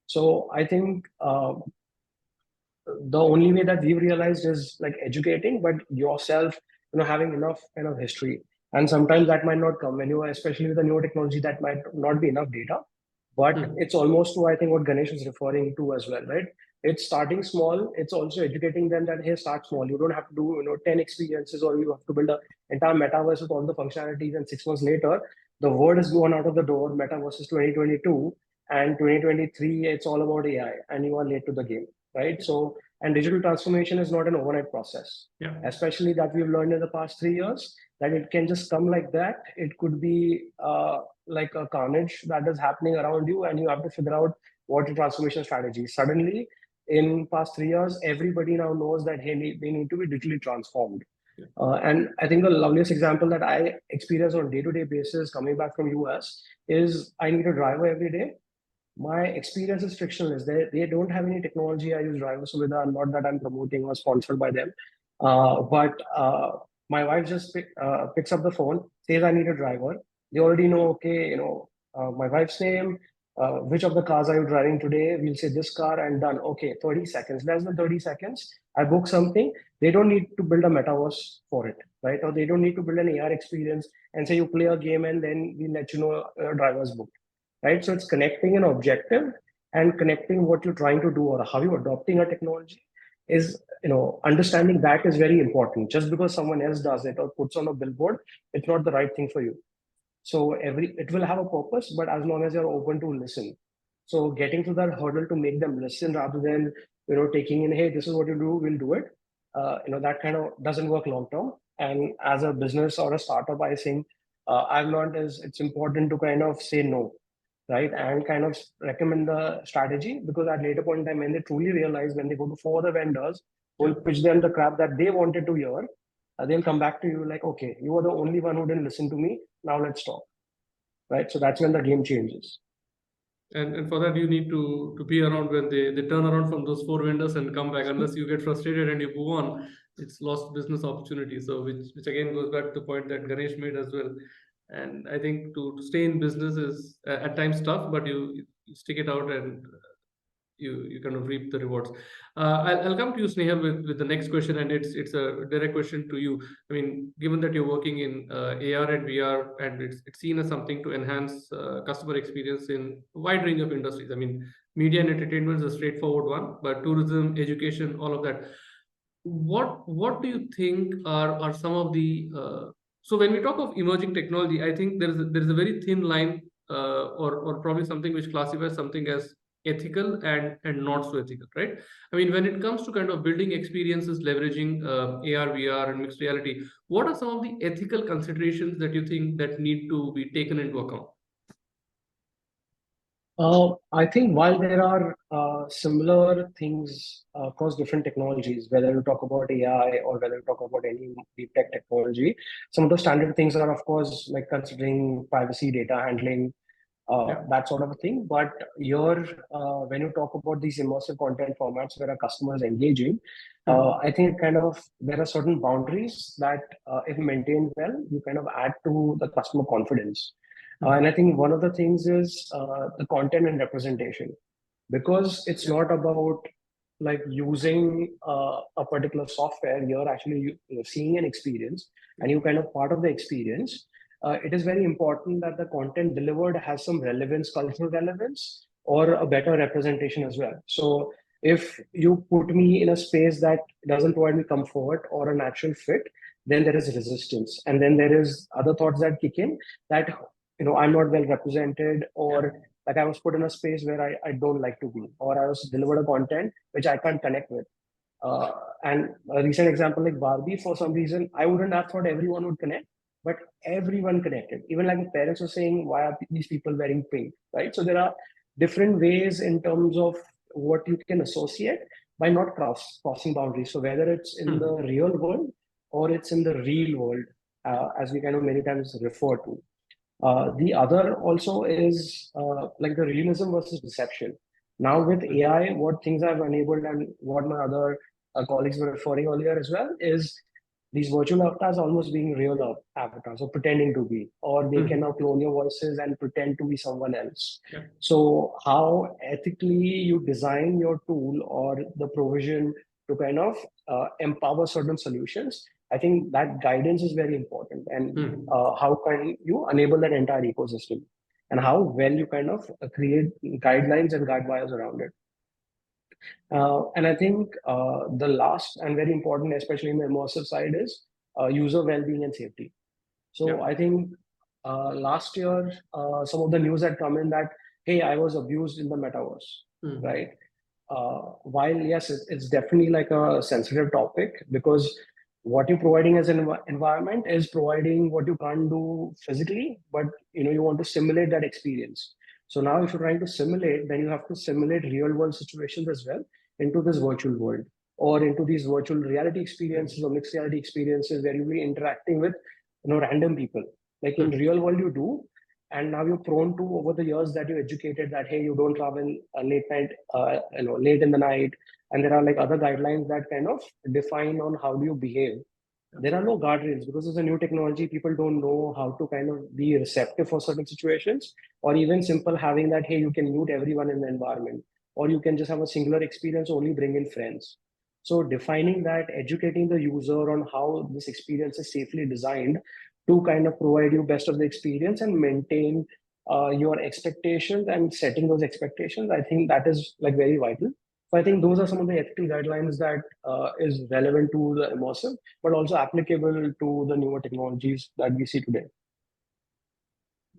So I think the only way that we've realized is like educating, but yourself, having enough kind of history. And sometimes that might not come when especially with the newer technology, that might not be enough data. But it's almost to, I think, what Ganesh is referring to as well, right? It's starting small. It's also educating them that, hey, start small. You don't have to do 10 experiences, or you have to build an entire metaverse with all the functionalities, and 6 months later the word is gone out of the door. Metaverse is 2022, and 2023 it's all about AI, and you are late to the game, right? So, and digital transformation is not an overnight process. Yeah. Especially that we've learned in the past 3 years, that it can just come like that. It could be like a carnage that is happening around you, and you have to figure out what your transformation strategy. Suddenly, in past 3 years, everybody now knows that, hey, they need to be digitally transformed. And I think the loveliest example that I experience on day-to-day basis coming back from US is, I need a driver every day. My experience is frictionless. They don't have any technology. I use driver Suvidha, not that I'm promoting or sponsored by them. But my wife just picks up the phone, says I need a driver. They already know, okay, my wife's name, which of the cars are you driving today? We'll say this car, and done. Okay, 30 seconds, less than 30 seconds. I book something. They don't need to build a metaverse for it, right? Or they don't need to build an AR experience and say you play a game and then we let you know a driver's booked. Right? So it's connecting an objective and connecting what you're trying to do or how you're adopting a technology is, understanding that is very important. Just because someone else does it or puts on a billboard, it's not the right thing for you. So it will have a purpose, but as long as you're open to listen. So getting to that hurdle to make them listen rather than, taking in, hey, this is what you do, we'll do it. That kind of doesn't work long term. And as a business or a startup, I think I've learned is it's important to kind of say no, right? And kind of recommend the strategy, because at later point in time, when they truly realize, when they go to 4 other vendors who will pitch them the crap that they wanted to hear, they'll come back to you like, okay, you were the only one who didn't listen to me. Now let's talk. Right. So that's when the game changes. And for that, you need to be around when they turn around from those 4 vendors and come back. Unless you get frustrated and you move on, it's lost business opportunity. So which again goes back to the point that Ganesh made as well. And I think to stay in business is at times tough, but you stick it out and you kind of reap the rewards. I'll come to you, Snehal, with the next question, and it's a direct question to you. I mean, given that you're working in AR and VR, and it's seen as something to enhance customer experience in a wide range of industries. I mean, media and entertainment is a straightforward one, but tourism, education, all of that. What do you think are some of the so when we talk of emerging technology, I think there is a very thin line or probably something which classifies something as ethical and not so ethical, right? I mean, when it comes to kind of building experiences, leveraging AR, VR, and mixed reality, what are some of the ethical considerations that you think that need to be taken into account? I think while there are similar things across different technologies, whether you talk about AI or whether you talk about any deep tech technology, some of the standard things are, of course, like considering privacy, data handling, that sort of a thing. But here, when you talk about these immersive content formats where a customer is engaging, I think kind of there are certain boundaries that, if maintained well, you kind of add to the customer confidence. And I think one of the things is the content and representation, because it's not about like using a particular software. You're actually seeing an experience, and you kind of part of the experience. It is very important that the content delivered has some relevance, cultural relevance, or a better representation as well. So if you put me in a space that doesn't provide me comfort or a natural fit, then there is resistance, and then there is other thoughts that kick in that I'm not well represented, or like I was put in a space where I don't like to be, or I was delivered a content which I can't connect with. And a recent example like Barbie, for some reason, I wouldn't have thought everyone would connect, but everyone connected. Even like the parents were saying, why are these people wearing pink, right? So there are different ways in terms of what you can associate by not crossing boundaries. So whether it's in the real world or it's in the real world, as we kind of many times refer to. The other also is like the realism versus deception. Now with AI, what things I've enabled and what my other colleagues were referring earlier as well is these virtual avatars almost being real avatars or pretending to be, or they can now clone your voices and pretend to be someone else. So how ethically you design your tool or the provision to kind of empower certain solutions, I think that guidance is very important. And how can you enable that entire ecosystem, and how well you kind of create guidelines and guide wires around it. And I think the last and very important, especially in the immersive side, is user well-being and safety. So I think last year, some of the news had come in that, hey, I was abused in the metaverse, right? While yes, it's definitely like a sensitive topic, because what you're providing as an environment is providing what you can't do physically, but you want to simulate that experience. So now if you're trying to simulate, then you have to simulate real world situations as well into this virtual world, or into these virtual reality experiences or mixed reality experiences where you'll be interacting with random people. Like in real world you do, and now you're prone to, over the years that you educated, that hey, you don't travel late night, late in the night, and there are like other guidelines that kind of define on how do you behave. There are no guardrails because it's a new technology. People don't know how to kind of be receptive for certain situations, or even simple having that, hey, you can mute everyone in the environment, or you can just have a singular experience, only bring in friends. So defining that, educating the user on how this experience is safely designed to kind of provide you best of the experience and maintain your expectations and setting those expectations, I think that is like very vital. So I think those are some of the ethical guidelines that is relevant to the immersive, but also applicable to the newer technologies that we see today.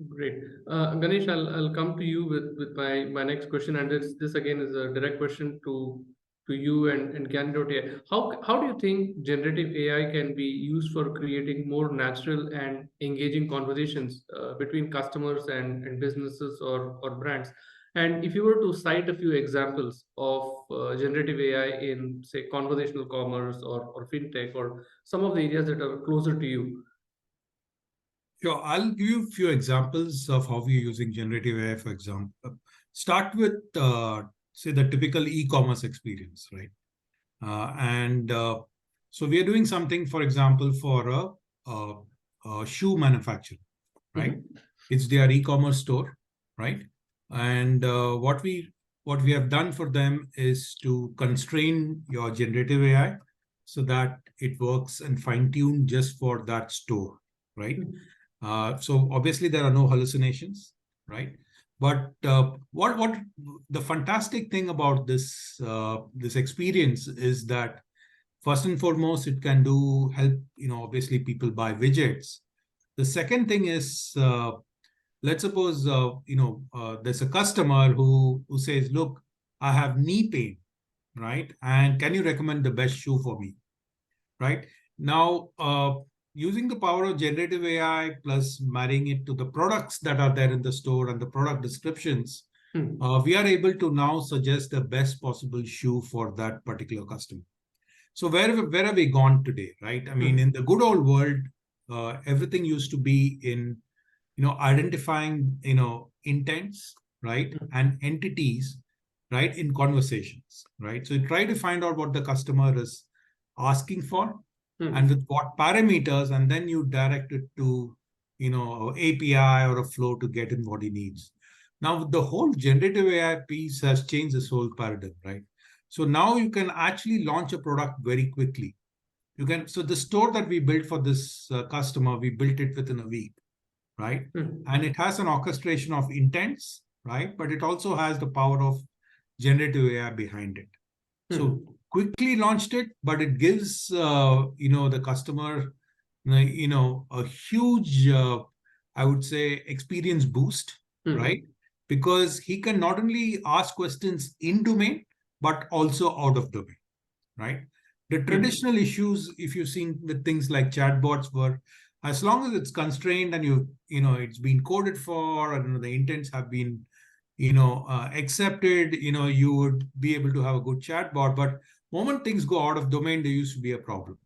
Great. Ganesh, I'll come to you with my next question, and this again is a direct question to you and Gyan.ai. How do you think generative AI can be used for creating more natural and engaging conversations between customers and businesses or brands? And if you were to cite a few examples of generative AI in, say, conversational commerce or fintech or some of the areas that are closer to you. Sure, I'll give you a few examples of how we're using generative AI, for example. Start with, say, the typical e-commerce experience, right? So we are doing something, for example, for a shoe manufacturer, right? Mm-hmm. It's their e-commerce store, right? And what we have done for them is to constrain your generative AI so that it works and fine-tuned just for that store, right? So obviously there are no hallucinations, right? But what the fantastic thing about this this experience is that first and foremost, it can do help, obviously people buy widgets. The second thing is, let's suppose, there's a customer who says, look, I have knee pain, right? And can you recommend the best shoe for me, right? Now, using the power of generative AI plus marrying it to the products that are there in the store and the product descriptions, we are able to now suggest the best possible shoe for that particular customer. So where have we gone today, right? I mean, in the good old world, everything used to be in, identifying, intents, right, and entities, right, in conversations, right? So you try to find out what the customer is asking for and with what parameters, and then you direct it to, API or a flow to get him what he needs. Now, the whole generative AI piece has changed this whole paradigm, right? So now you can actually launch a product very quickly. So the store that we built for this customer, we built it within a week, right? And it has an orchestration of intents, right? But it also has the power of generative AI behind it. So quickly launched it, but it gives, the customer, a huge, I would say, experience boost, right? Because he can not only ask questions in domain, but also out of domain, right? The traditional issues, if you've seen with things like chatbots, were as long as it's constrained and it's been coded for, and the intents have been, accepted, you would be able to have a good chatbot. But moment things go out of domain, there used to be a problem,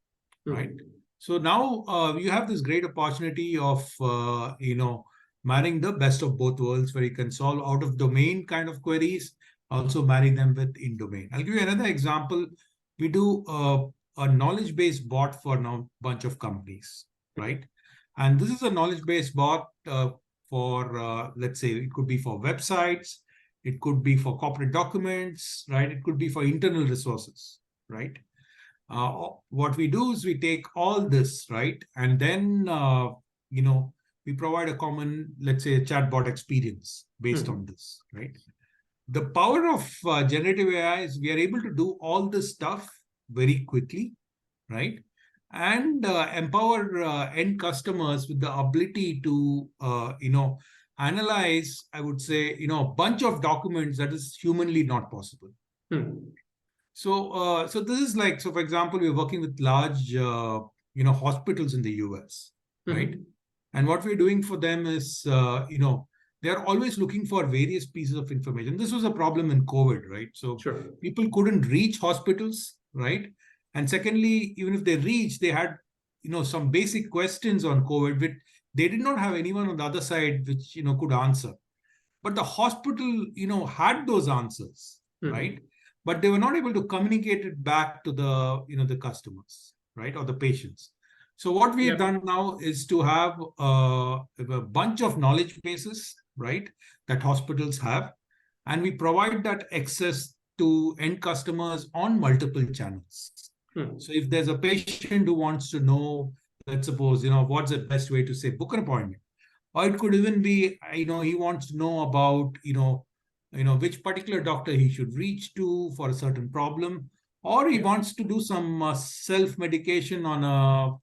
right? So now you have this great opportunity of, marrying the best of both worlds, where you can solve out of domain kind of queries, also marry them with in domain. I'll give you another example. We do a knowledge-based bot for now bunch of companies, right? And this is a knowledge-based bot for, let's say, it could be for websites, it could be for corporate documents, right? It could be for internal resources, right? What we do is we take all this, right? And then, we provide a common, let's say, a chatbot experience based on this, right? The power of generative AI is we are able to do all this stuff very quickly, right? And empower end customers with the ability to, analyze, I would say, a bunch of documents that is humanly not possible. So this is like, so for example, we're working with large, hospitals in the US, right? And what we're doing for them is, they're always looking for various pieces of information. This was a problem in COVID, right? So people couldn't reach hospitals, right? And secondly, even if they reached, they had, some basic questions on COVID, but they did not have anyone on the other side which, could answer. But the hospital, had those answers, right? But they were not able to communicate it back to the, the customers, right? Or the patients. So what we've done now is to have a bunch of knowledge bases, right, that hospitals have, and we provide that access to end customers on multiple channels. So if there's a patient who wants to know, let's suppose, what's the best way to say book an appointment, or it could even be, he wants to know about, which particular doctor he should reach to for a certain problem, or he wants to do some self-medication on a,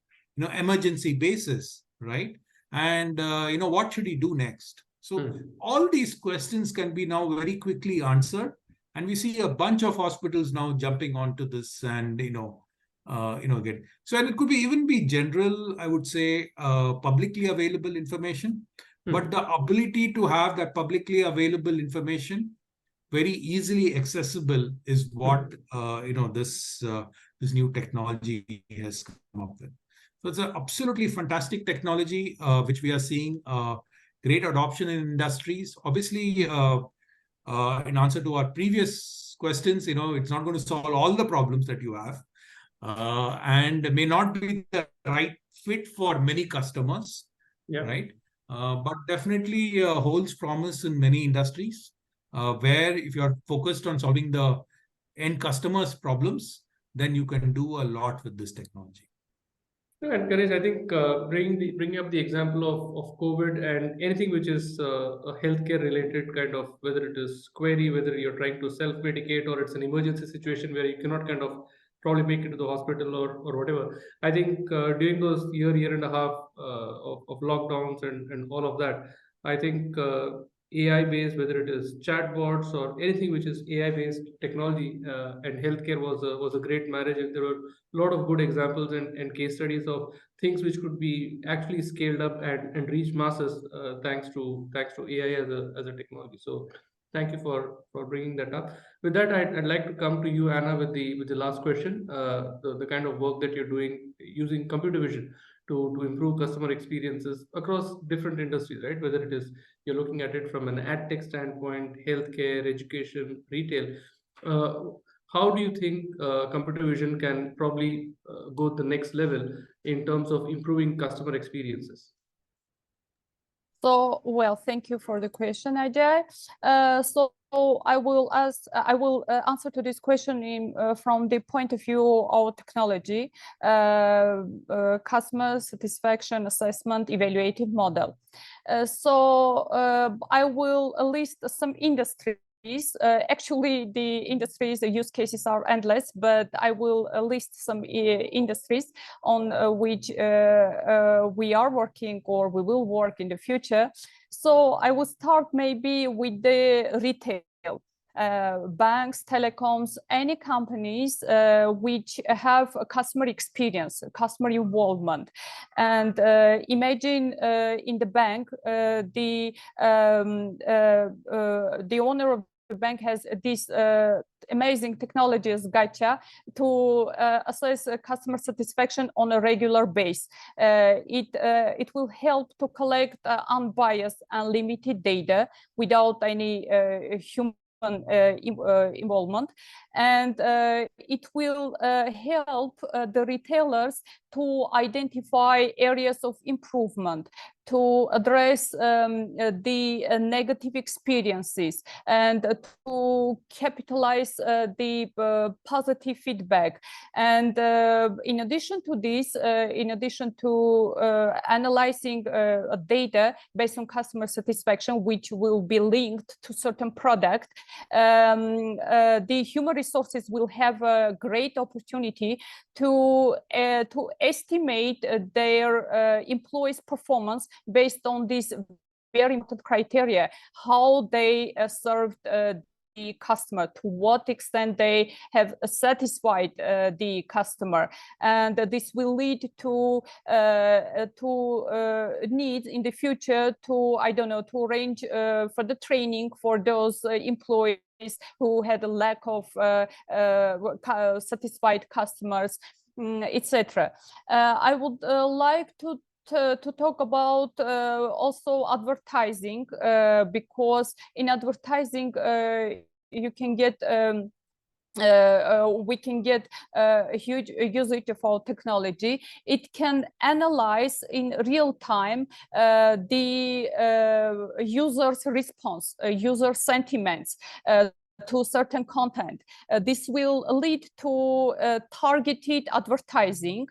emergency basis, right? And, what should he do next? So all these questions can be now very quickly answered. And we see a bunch of hospitals now jumping onto this and, get. So, and it could even be general, I would say, publicly available information. But the ability to have that publicly available information very easily accessible is what this new technology has come up with. So it's an absolutely fantastic technology which we are seeing great adoption in industries. Obviously, in answer to our previous questions, it's not going to solve all the problems that you have, and may not be the right fit for many customers, right? But definitely holds promise in many industries, where if you're focused on solving the end customers' problems, then you can do a lot with this technology. And Ganesh, I think bringing up the example of COVID and anything which is a healthcare related kind of, whether it is query, whether you're trying to self-medicate or it's an emergency situation where you cannot kind of probably make it to the hospital or whatever. I think during those year and a half of lockdowns and all of that, I think AI based, whether it is chatbots or anything which is AI based technology and healthcare was a great marriage, and there were a lot of good examples and case studies of things which could be actually scaled up and reach masses thanks to AI as a technology. So thank you for bringing that up. With that, I'd like to come to you, Anna, with the last question. The kind of work that you're doing using computer vision to improve customer experiences across different industries, right? Whether it is you're looking at it from an ad tech standpoint, healthcare, education, retail. Uh, how do you think computer vision can probably go the next level in terms of improving customer experiences? So, well, thank you for the question, Ajay. So I will answer to this question from the point of view of technology, customer satisfaction assessment evaluative model. I will list some industries. Actually, the industries, the use cases are endless, but I will list some industries on which we are working or we will work in the future. So I will start maybe with the retail. Banks, telecoms, any companies which have a customer experience, customer involvement. And imagine in the bank, the owner of the bank has this amazing technologies, Gacha, to assess customer satisfaction on a regular basis. It will help to collect unbiased, unlimited data without any human involvement, and it will help the retailers to identify areas of improvement, to address the negative experiences, and to capitalize the positive feedback. And in addition to this, in addition to analyzing data based on customer satisfaction, which will be linked to certain product, the human resources will have a great opportunity to estimate their employees' performance based on these very important criteria: how they served the customer, to what extent they have satisfied the customer, and this will lead to needs in the future to, I don't know, to arrange for the training for those employees who had a lack of satisfied customers, etc. I would like to talk about also advertising, because in advertising you can get we can get a huge usage of our technology. It can analyze in real time the user's response, user sentiments to certain content. This will lead to targeted advertising,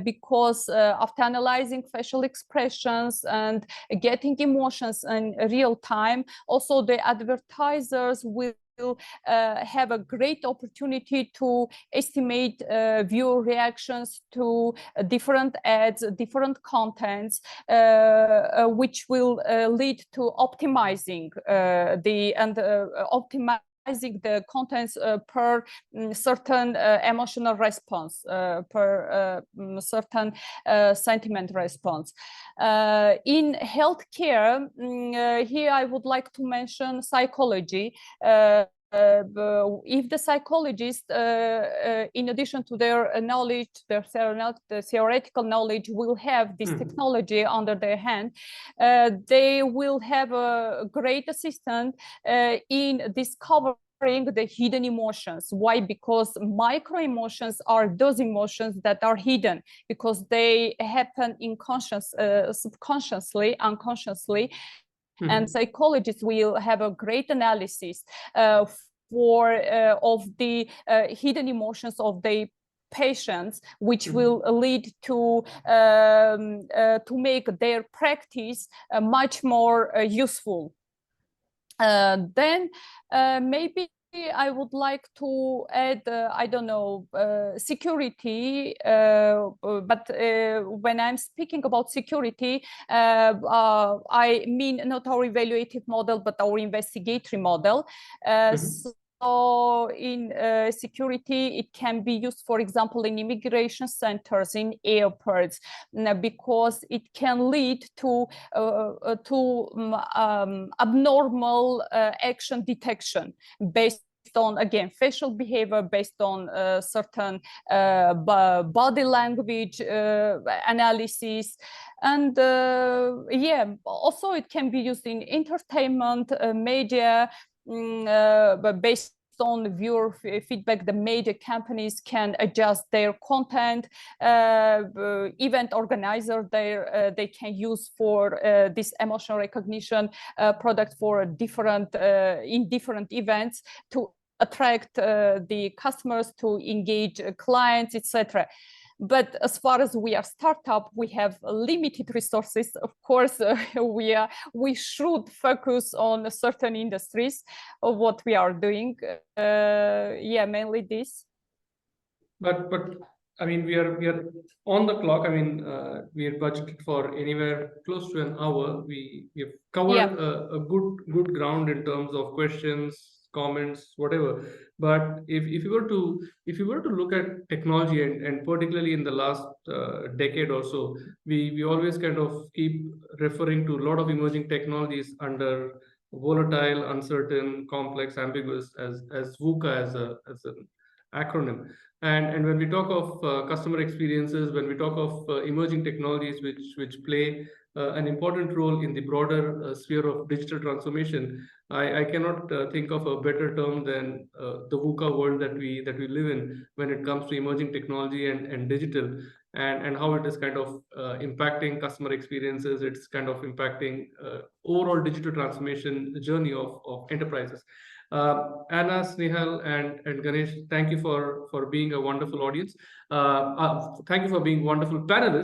because after analyzing facial expressions and getting emotions in real time, also the advertisers will have a great opportunity to estimate viewer reactions to different ads, different contents, which will lead to optimizing optimizing the contents per certain emotional response, per certain sentiment response. In healthcare, here I would like to mention psychology. If the psychologists, in addition to their knowledge, their theoretical knowledge, will have this technology under their hand, they will have a great assistant in discovering the hidden emotions. Why? Because micro emotions are those emotions that are hidden, because they happen subconsciously, unconsciously. And psychologists will have a great analysis of the hidden emotions of the patients, which will lead to make their practice much more useful. Then maybe I would like to add, I don't know, security, but when I'm speaking about security, I mean not our evaluative model, but our investigatory model. So in security, it can be used, for example, in immigration centers, in airports, because it can lead to abnormal action detection based on, again, facial behavior, based on certain body language analysis. And yeah, also it can be used in entertainment, media, but based on viewer feedback, the major companies can adjust their content. Event organizer, they can use for this emotional recognition product for different in different events to attract the customers, to engage clients, etc. But as far as we are startup, we have limited resources. Of course, we should focus on certain industries of what we are doing. Yeah, mainly this. But I mean, we are on the clock. I mean, we are budgeted for anywhere close to an hour. We've covered a good ground in terms of questions, comments, whatever. But if you were to look at technology, and particularly in the last decade or so, we always kind of keep referring to a lot of emerging technologies under volatile, uncertain, complex, ambiguous, as VUCA as an acronym. And when we talk of customer experiences, when we talk of emerging technologies which play an important role in the broader sphere of digital transformation, I cannot think of a better term than the VUCA world that we live in when it comes to emerging technology and digital, and how it is kind of impacting customer experiences. It's kind of impacting overall digital transformation journey of enterprises. Anna, Snehal, and Ganesh, thank you for being a wonderful audience. Thank you for being wonderful panelists.